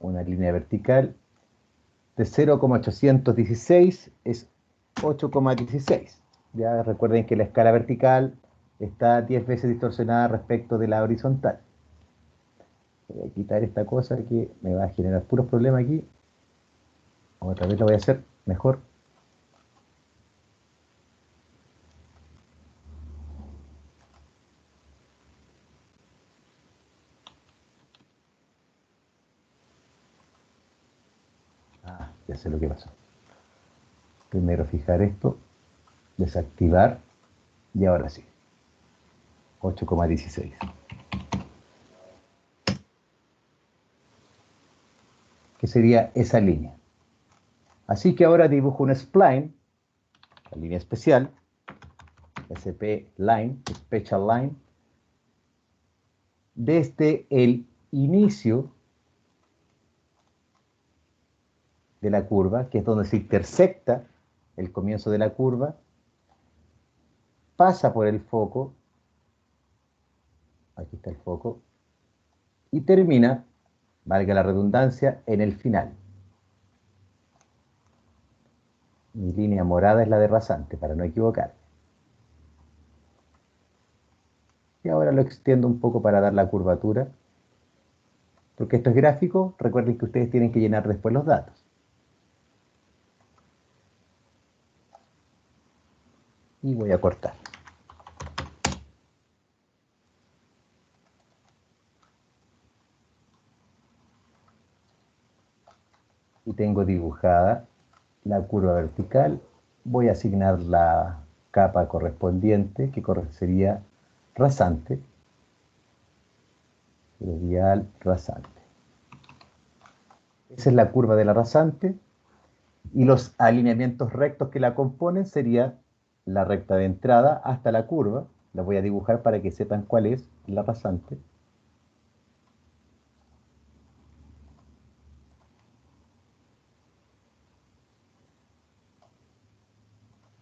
Una línea vertical de 0,816 es 8,16. Ya recuerden que la escala vertical está 10 veces distorsionada respecto de la horizontal. Voy a quitar esta cosa que me va a generar puros problemas aquí. Otra vez lo voy a hacer mejor. Ah, ya sé lo que pasó. Primero fijar esto, desactivar y ahora sí. 8,16. Que sería esa línea. Así que ahora dibujo un spline, la línea especial, SP line, special line, desde el inicio de la curva, que es donde se intersecta el comienzo de la curva, pasa por el foco, aquí está el foco, y termina, valga la redundancia, en el final. Mi línea morada es la de rasante, para no equivocar. Y ahora lo extiendo un poco para dar la curvatura, porque esto es gráfico, recuerden que ustedes tienen que llenar después los datos. Y voy a cortar. Y tengo dibujada la curva vertical. Voy a asignar la capa correspondiente, que sería rasante. Radial rasante. Esa es la curva de la rasante. Y los alineamientos rectos que la componen sería la recta de entrada hasta la curva. La voy a dibujar para que sepan cuál es la rasante.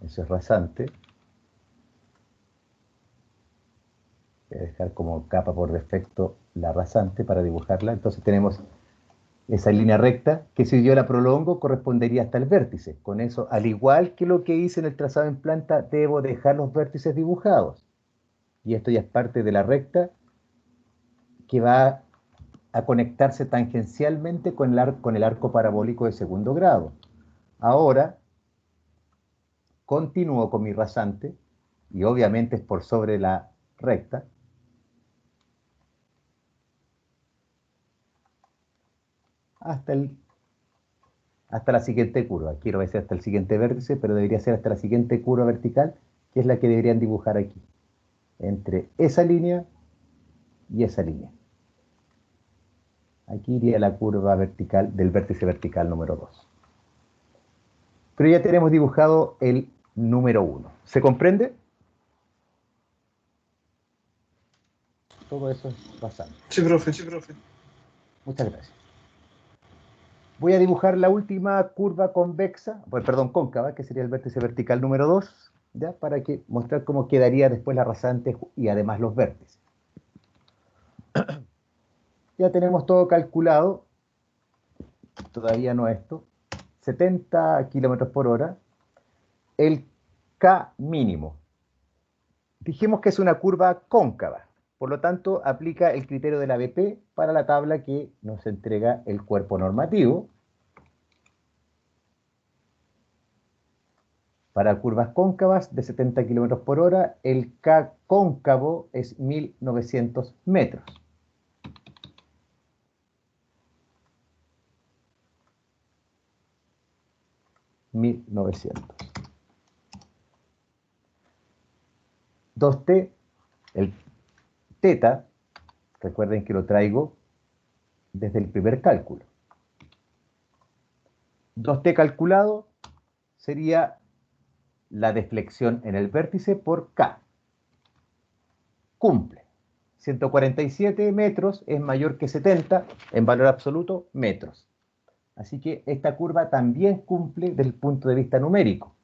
Eso es rasante. Voy a dejar como capa por defecto la rasante para dibujarla. Entonces tenemos esa línea recta, que si yo la prolongo correspondería hasta el vértice. Con eso, al igual que lo que hice en el trazado en planta, debo dejar los vértices dibujados. Y esto ya es parte de la recta que va a conectarse tangencialmente con el arco parabólico de segundo grado. Ahora, continúo con mi rasante, y obviamente es por sobre la recta, hasta, hasta la siguiente curva. Quiero decir hasta el siguiente vértice, pero debería ser hasta la siguiente curva vertical, que es la que deberían dibujar aquí, entre esa línea y esa línea. Aquí iría la curva vertical del vértice vertical número 2. Pero ya tenemos dibujado el número 1. ¿Se comprende? Todo eso es bastante. Sí, profe, sí, profe. Muchas gracias. Voy a dibujar la última curva convexa, perdón, cóncava, que sería el vértice vertical número 2, ¿ya? Para que mostrar cómo quedaría después la rasante y además los vértices. Ya tenemos todo calculado, todavía no esto, 70 kilómetros por hora, el K mínimo. Dijimos que es una curva cóncava, por lo tanto aplica el criterio de la BP para la tabla que nos entrega el cuerpo normativo. Para curvas cóncavas de 70 kilómetros por hora, el K cóncavo es 1900 metros. Dos t, el teta, recuerden que lo traigo desde el primer cálculo. 2t calculado sería la deflexión en el vértice por K. Cumple. 147 metros es mayor que 70 en valor absoluto metros. Así que esta curva también cumple desde el punto de vista numérico.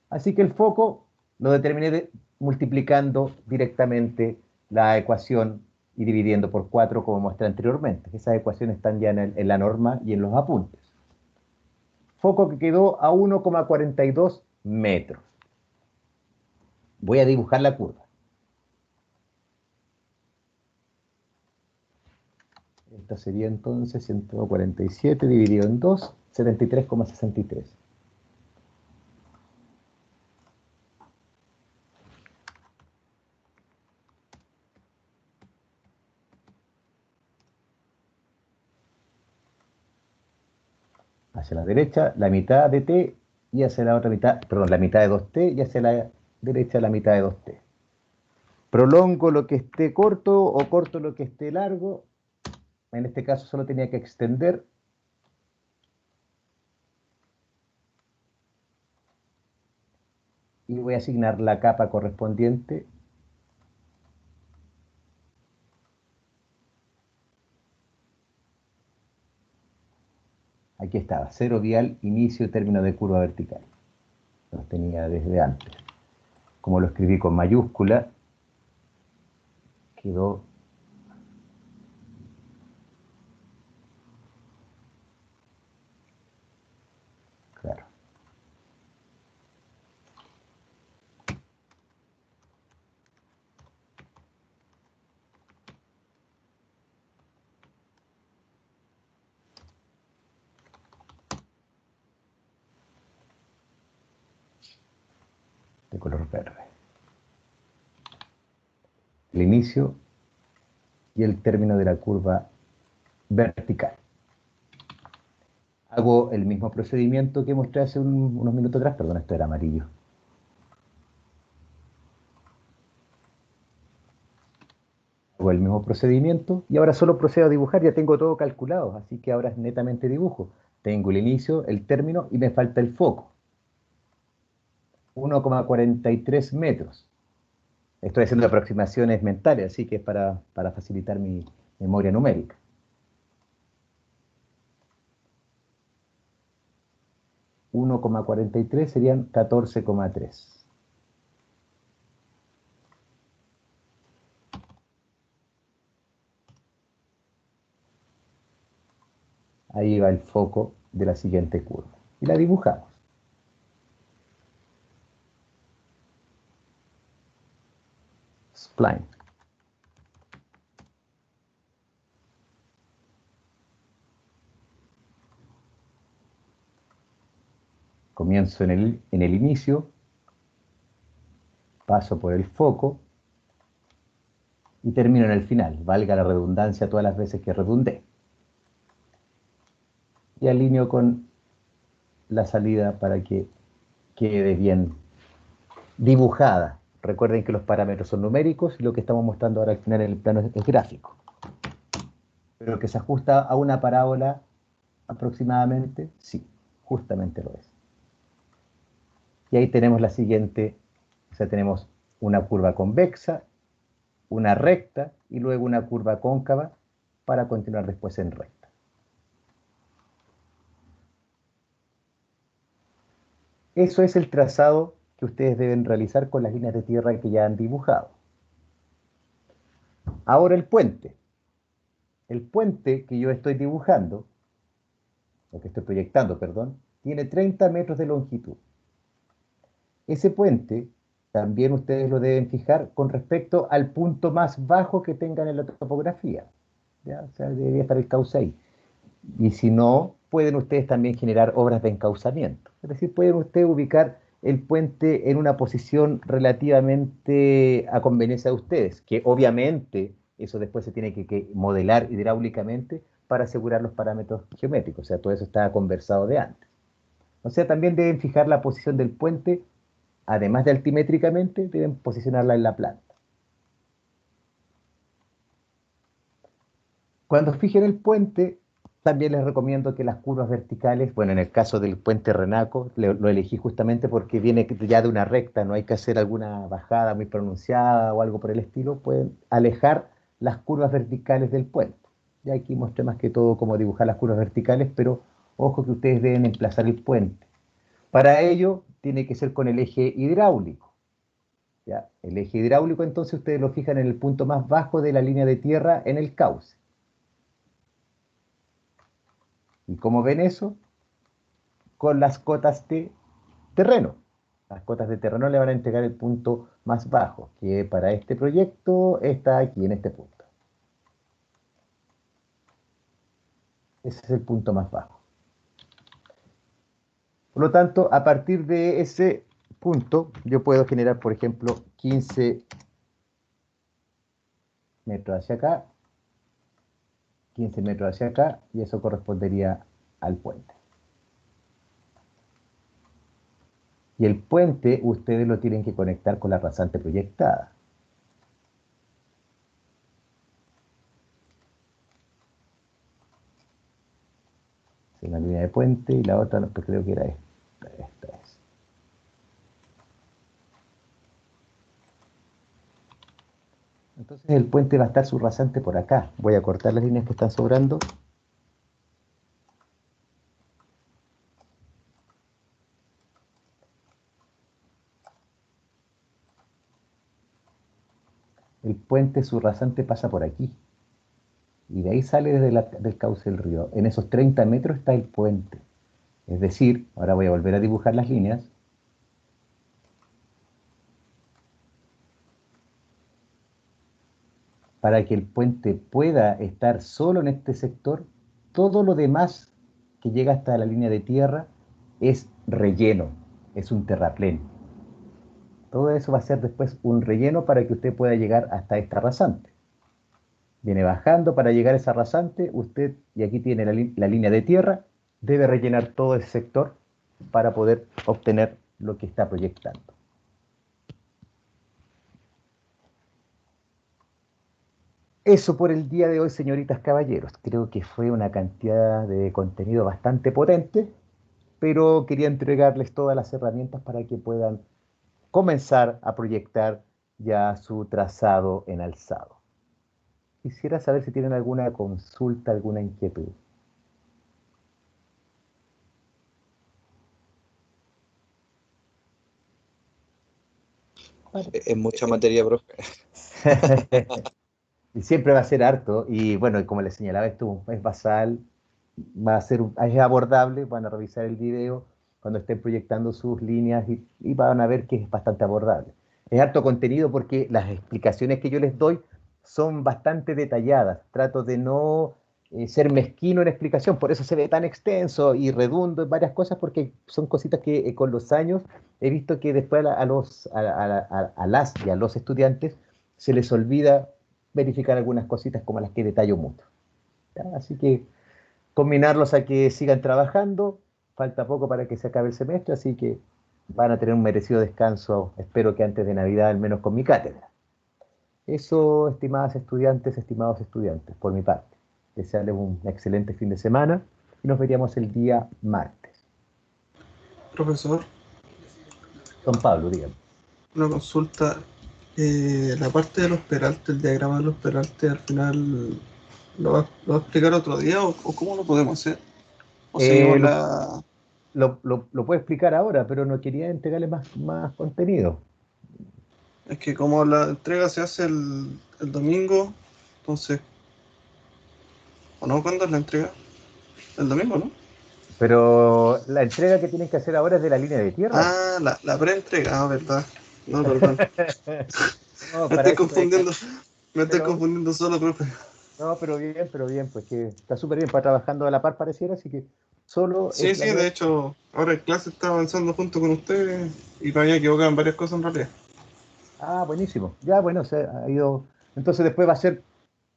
Así que el foco lo determiné multiplicando directamente la ecuación y dividiendo por 4 como mostré anteriormente. Esas ecuaciones están ya en la norma y en los apuntes. Foco que quedó a 1,42 metros. Voy a dibujar la curva. Esta sería entonces 147 dividido en 2, 73,63. Hacia la derecha la mitad de t y hacia la otra mitad, perdón, la mitad de 2t y hacia la derecha la mitad de 2t. Prolongo lo que esté corto o corto lo que esté largo. En este caso solo tenía que extender. Y voy a asignar la capa correspondiente. Aquí estaba, cero vial, inicio y término de curva vertical. Los tenía desde antes. Como lo escribí con mayúscula, quedó claro. De color verde. El inicio y el término de la curva vertical. Hago el mismo procedimiento que mostré hace unos minutos atrás, perdón, esto era amarillo. Hago el mismo procedimiento y ahora solo procedo a dibujar, ya tengo todo calculado, así que ahora es netamente dibujo. Tengo el inicio, el término y me falta el foco. 1,43 metros. Estoy haciendo aproximaciones mentales, así que es para facilitar mi memoria numérica. 1,43 serían 14,3. ahí va el foco de la siguiente curva. Y la dibujamos. Spline. Comienzo en el inicio, paso por el foco y termino en el final, valga la redundancia todas las veces que redundé. Y alineo con la salida para que quede bien dibujada. Recuerden que los parámetros son numéricos y lo que estamos mostrando ahora al final en el plano es gráfico. Pero que se ajusta a una parábola aproximadamente, sí, justamente lo es. Y ahí tenemos la siguiente, o sea, tenemos una curva convexa, una recta y luego una curva cóncava para continuar después en recta. Eso es el trazado que ustedes deben realizar con las líneas de tierra que ya han dibujado. Ahora el puente. El puente que yo estoy dibujando, o que estoy proyectando, perdón, tiene 30 metros de longitud. Ese puente también ustedes lo deben fijar con respecto al punto más bajo que tengan en la topografía. ¿Ya? O sea, debería estar el cauce ahí. Y si no, pueden ustedes también generar obras de encauzamiento. Es decir, pueden ustedes ubicar el puente en una posición relativamente a conveniencia de ustedes, que obviamente eso después se tiene que modelar hidráulicamente para asegurar los parámetros geométricos. O sea, todo eso estaba conversado de antes. O sea, también deben fijar la posición del puente, además de altimétricamente, deben posicionarla en la planta. Cuando fijen el puente, también les recomiendo que las curvas verticales, bueno, en el caso del puente Renaco, lo elegí justamente porque viene ya de una recta, no hay que hacer alguna bajada muy pronunciada o algo por el estilo, pueden alejar las curvas verticales del puente. Ya aquí mostré más que todo cómo dibujar las curvas verticales, pero ojo que ustedes deben emplazar el puente. Para ello, tiene que ser con el eje hidráulico. ¿Ya? El eje hidráulico, entonces, ustedes lo fijan en el punto más bajo de la línea de tierra en el cauce. ¿Y cómo ven eso? Con las cotas de terreno. Las cotas de terreno le van a entregar el punto más bajo, que para este proyecto está aquí en este punto. Ese es el punto más bajo. Por lo tanto, a partir de ese punto, yo puedo generar, por ejemplo, 15 metros hacia acá, 15 metros hacia acá, y eso correspondería al puente. Y el puente ustedes lo tienen que conectar con la rasante proyectada. Una línea de puente y la otra, pues creo que era esta es. Entonces el puente va a estar su rasante por acá. Voy a cortar las líneas que están sobrando. El puente, su rasante pasa por aquí. Y de ahí sale desde del cauce del río. En esos 30 metros está el puente. Es decir, ahora voy a volver a dibujar las líneas. Para que el puente pueda estar solo en este sector, todo lo demás que llega hasta la línea de tierra es relleno, es un terraplén. Todo eso va a ser después un relleno para que usted pueda llegar hasta esta rasante. Viene bajando para llegar a esa rasante, usted, y aquí tiene la línea de tierra, debe rellenar todo ese sector para poder obtener lo que está proyectando. Eso por el día de hoy, señoritas, caballeros. Creo que fue una cantidad de contenido bastante potente, pero quería entregarles todas las herramientas para que puedan comenzar a proyectar ya su trazado en alzado. Quisiera saber si tienen alguna consulta, alguna inquietud. Bueno. Es mucha materia, profe. Y siempre va a ser harto, y bueno, como les señalaba, esto es basal, va a ser, es abordable, van a revisar el video cuando estén proyectando sus líneas y van a ver que es bastante abordable. Es harto contenido porque las explicaciones que yo les doy son bastante detalladas. Trato de no ser mezquino en explicación, por eso se ve tan extenso y redundo en varias cosas, porque son cositas que con los años he visto que después a las y a los estudiantes se les olvida verificar algunas cositas como las que detallo mucho. ¿Ya? Así que combinarlos a que sigan trabajando, falta poco para que se acabe el semestre, así que van a tener un merecido descanso, espero que antes de Navidad, al menos con mi cátedra. Eso, estimados estudiantes, por mi parte. Desearles un excelente fin de semana y nos veríamos el día martes. Profesor, Don Pablo, dígame. una consulta. La parte de los peraltes, el diagrama de los peraltes, al final lo va a explicar otro día o cómo lo podemos hacer. O seguimos Lo, la. lo puedo explicar ahora, pero no quería entregarle más contenido. Es que como la entrega se hace el domingo, entonces. ¿O no? ¿Cuándo es la entrega? El domingo, ¿no? Pero la entrega que tienen que hacer ahora es de la línea de tierra. Ah, la pre-entrega, verdad. No, perdón. No, Me para estoy eso todavía. confundiendo. Me estoy Pero, confundiendo solo, profe. no, pero bien, pues que está súper bien para trabajando a la par pareciera, así que solo Sí, es la sí, de hecho, ahora el clase está avanzando junto con ustedes y me había equivocado en varias cosas en realidad. Ah, buenísimo. Ya, bueno, se ha ido. Entonces después va a ser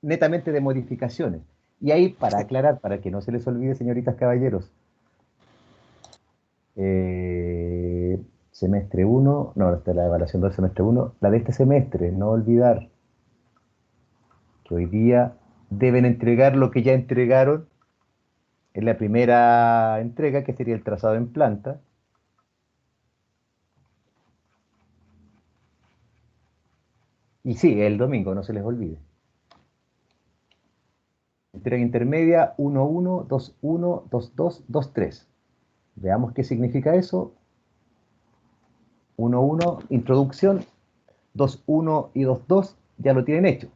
netamente de modificaciones. Y ahí, para Sí. aclarar, para que no se les olvide, señoritas caballeros, semestre uno, no, esta es la evaluación del semestre uno, la de este semestre, no olvidar que hoy día deben entregar lo que ya entregaron en la primera entrega, que sería el trazado en planta. Y sí, el domingo, no se les olvide. Entrega intermedia 1-1, 2-1, 2-2, 2-3. Veamos qué significa eso. 1-1, introducción. 2-1 y 2-2 ya lo tienen hecho.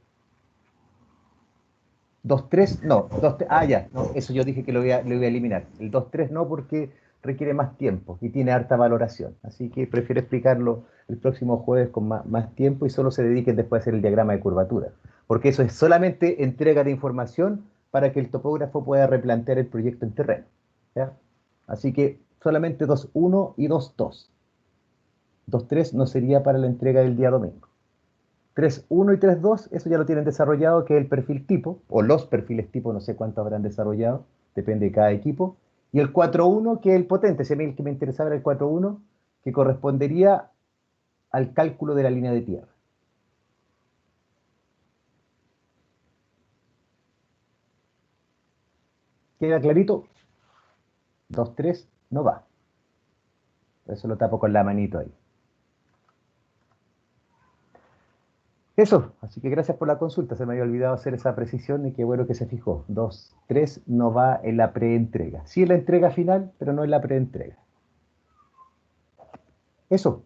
2-3, no. 2-3, ya, no, eso yo dije que lo voy a eliminar. El 2-3 no, porque requiere más tiempo y tiene harta valoración. Así que prefiero explicarlo el próximo jueves con más tiempo y solo se dediquen después a hacer el diagrama de curvatura. Porque eso es solamente entrega de información para que el topógrafo pueda replantear el proyecto en terreno. ¿Ya? Así que solamente 2-1 y 2-2. 2-3 no sería para la entrega del día domingo. 3-1 y 3-2, eso ya lo tienen desarrollado, que es el perfil tipo, o los perfiles tipo, no sé cuántos habrán desarrollado, depende de cada equipo. Y el 4-1, que es el potente, si a mí el que me interesaba era el 4-1, que correspondería al cálculo de la línea de tierra. ¿Queda clarito? 2-3 no va. Eso lo tapo con la manito ahí. Eso, así que gracias por la consulta. Se me había olvidado hacer esa precisión y qué bueno que se fijó. 2-3 no va en la preentrega. Sí en la entrega final, pero no en la preentrega. Eso,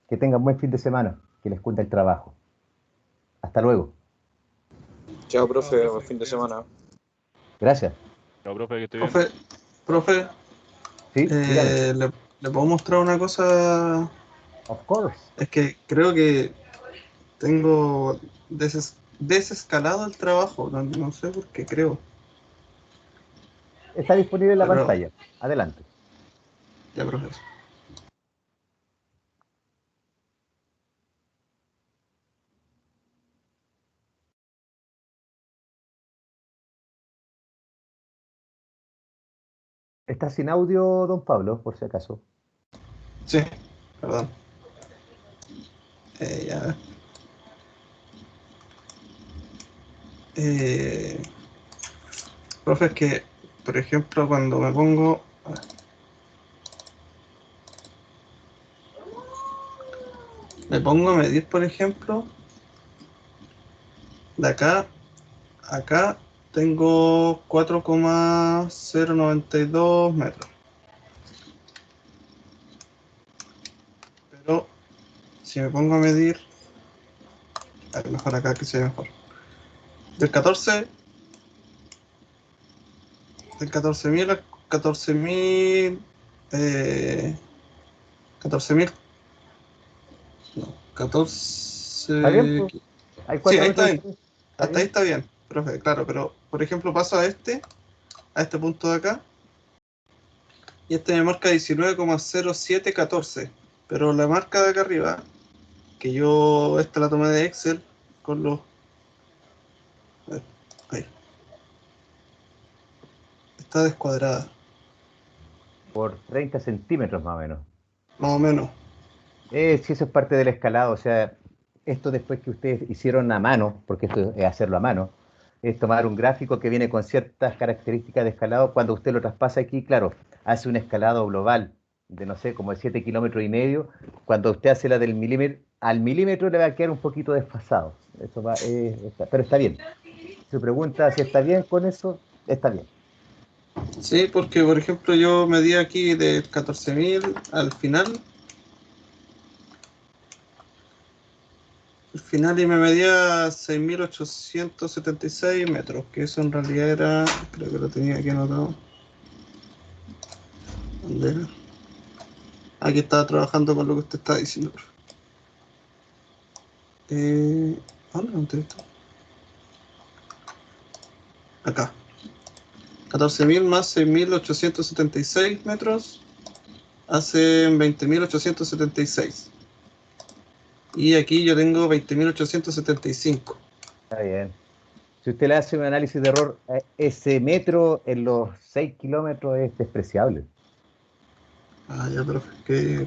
que tengan buen fin de semana, que les cuente el trabajo. Hasta luego. Chao, profe, buen fin de semana. Gracias. No, profe, que estoy bien. Profe, Sí, dígame. ¿le puedo mostrar una cosa? Of course. Es que creo que tengo desescalado el trabajo, no sé por qué creo, Está disponible en la pero pantalla. Adelante. ya, profesor. Está sin audio, don Pablo, por si acaso. Sí, perdón. Ya. Profe, es que, por ejemplo, cuando me pongo a medir, por ejemplo, de acá a acá tengo 4,092 metros. Pero si me pongo a medir, a lo mejor acá que se ve mejor. Del 14 de 14.000 a 14.000, 14.000, no, ¿Está bien, 14, pues? Hay sí, 4 ahí está metros de bien, diferencia. ¿Está hasta ahí bien? está bien, profe, claro, pero por ejemplo paso a este punto de acá, y este me marca 19,0714, pero la marca de acá arriba, que yo esta la tomé de Excel, con los, a ver, ahí, está descuadrada, Por 30 centímetros más o menos. más o menos. Sí, eso es parte del escalado, o sea, esto después que ustedes hicieron a mano, porque esto es hacerlo a mano, es tomar un gráfico que viene con ciertas características de escalado, cuando usted lo traspasa aquí, claro, hace un escalado global de, no sé, como de 7,5 kilómetros, cuando usted hace la del milímetro, al milímetro le va a quedar un poquito desfasado, eso va, pero está bien. Se pregunta si está bien con eso, está bien. Sí, porque por ejemplo yo medí aquí de 14.000 al final y me medía 6.876 metros, que eso en realidad era, creo que lo tenía aquí anotado. ¿Dónde era? Aquí estaba trabajando con lo que usted está diciendo. ¿Dónde lo encontré esto? Acá. 14.000 más 6.876 metros hacen 20.876. Y aquí yo tengo 20.875. Está bien. Si usted le hace un análisis de error, ese metro en los 6 kilómetros es despreciable. Ah, ya, profe, que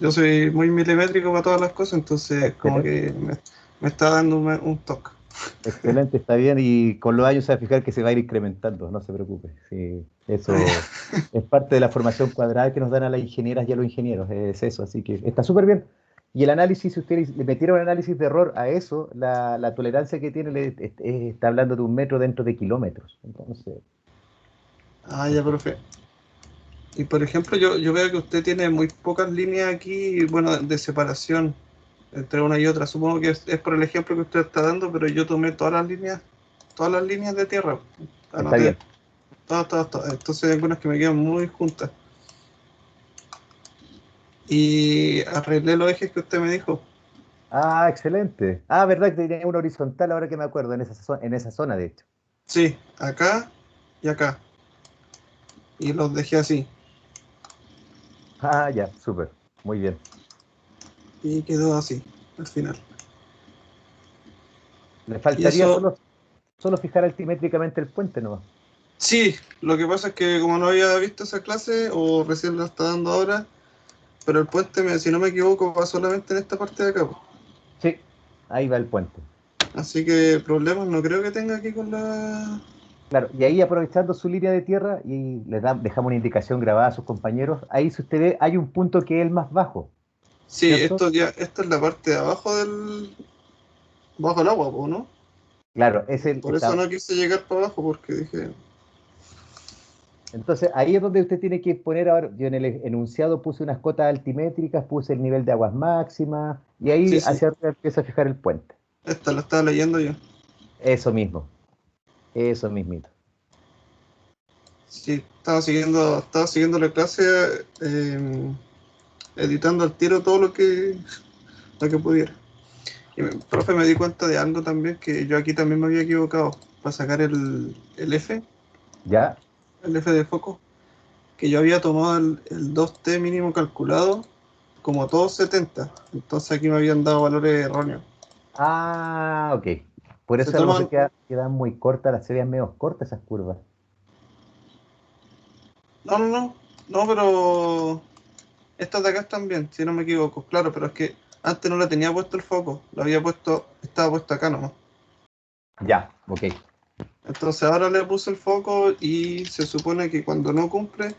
yo soy muy milimétrico para todas las cosas, entonces como Excelente, que me está dando un toque. excelente, está bien. Y con los años se va a fijar que se va a ir incrementando, no se preocupe. Sí, eso es parte de la formación cuadrada que nos dan a las ingenieras y a los ingenieros, es eso, así que está súper bien. Y el análisis, si usted le metiera un análisis de error a eso, la tolerancia que tiene está hablando de un metro dentro de kilómetros. Entonces, Ah, ya, profe. Y por ejemplo, yo veo que usted tiene muy pocas líneas aquí, bueno, de separación entre una y otra. Supongo que es por el ejemplo que usted está dando, pero yo tomé todas las líneas de tierra. está Anoté bien. todas, todas, todas. Entonces hay algunas que me quedan muy juntas. Y arreglé los ejes que usted me dijo. Ah, excelente. Ah, verdad que tenía una horizontal ahora que me acuerdo, en esa zona, de hecho. Sí, acá y acá. Y los dejé así. Ah, ya, súper. Muy bien. Y quedó así, al final. Le Y faltaría eso, solo fijar altimétricamente el puente nomás. sí, lo que pasa es que como no había visto esa clase, o recién la está dando ahora, pero el puente, si no me equivoco, va solamente en esta parte de acá, po. Sí, ahí va el puente. Así que problemas no creo que tenga aquí con la... Claro, y ahí aprovechando su línea de tierra, y dejamos una indicación grabada a sus compañeros, ahí si usted ve, hay un punto que es el más bajo, Sí, ¿cierto? esta es la parte de abajo bajo el agua, po, ¿no? Claro, Por eso no quise llegar para abajo, porque dije, entonces ahí es donde usted tiene que poner ahora, yo en el enunciado puse unas cotas altimétricas, puse el nivel de aguas máximas, y ahí sí, sí, hacia arriba empieza a fijar el puente. esta la estaba leyendo yo. Eso mismo, eso mismito. Sí, estaba siguiendo la clase, editando al tiro todo lo que pudiera. Y profe, me di cuenta de algo también, que yo aquí también me había equivocado para sacar ¿Ya? el F de foco, que yo había tomado el 2T mínimo calculado como todos 70, entonces aquí me habían dado valores erróneos. Ah, ok. Por Se eso a lo mejor toman, quedan muy cortas, se vean medio cortas esas curvas. no, no, no, no, pero estas de acá están bien, si no me equivoco, claro, pero es que antes no le tenía puesto el foco, estaba puesto acá nomás. Ya, ok. Entonces ahora le puse el foco y se supone que cuando no cumple,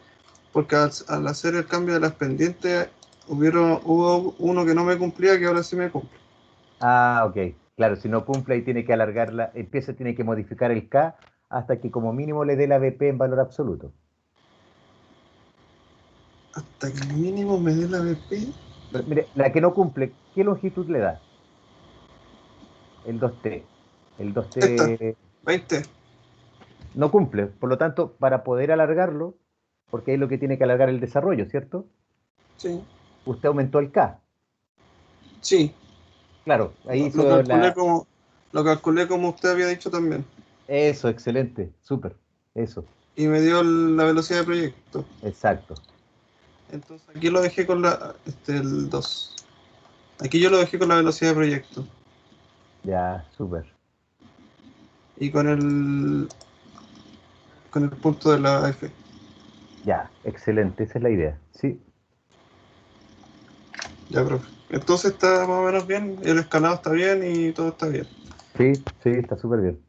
porque al hacer el cambio de las pendientes, hubo uno que no me cumplía, que ahora sí me cumple. Ah, ok. Claro, si no cumple y tiene que alargarla, tiene que modificar el K hasta que como mínimo le dé la BP en valor absoluto. Hasta que el mínimo me dé la BP. Pero, mire, la que no cumple, ¿qué longitud le da? El 2T. El Esta, 2T, 20. no cumple. Por lo tanto, para poder alargarlo, porque es lo que tiene que alargar el desarrollo, ¿cierto? Sí, Usted aumentó el K. sí. Claro, ahí Lo hizo lo calculé como usted había dicho también. Eso, excelente, súper. Eso, Y me dio la velocidad de proyecto. exacto. Entonces aquí lo dejé con el 2. Aquí yo lo dejé con la velocidad de proyecto. Ya, súper. Y con el punto de la F. Ya, excelente, esa es la idea. Sí, Ya, profe. Entonces está más o menos bien, el escalado está bien y todo está bien. sí, sí, está súper bien.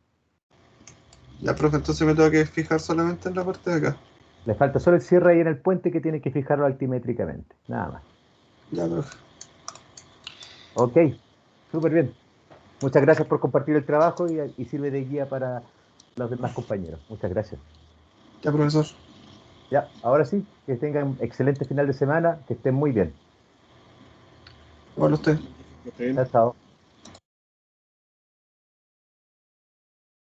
Ya, profe, entonces me tengo que fijar solamente en la parte de acá. Le falta solo el cierre ahí en el puente que tiene que fijarlo altimétricamente. Nada más. Ya, profe. Ok, súper bien. Muchas gracias por compartir el trabajo y sirve de guía para los demás compañeros. Muchas gracias. Ya, profesor. Ya, ahora sí, que tengan excelente final de semana, que estén muy bien. Igual usted. Está bien. Chao, chao.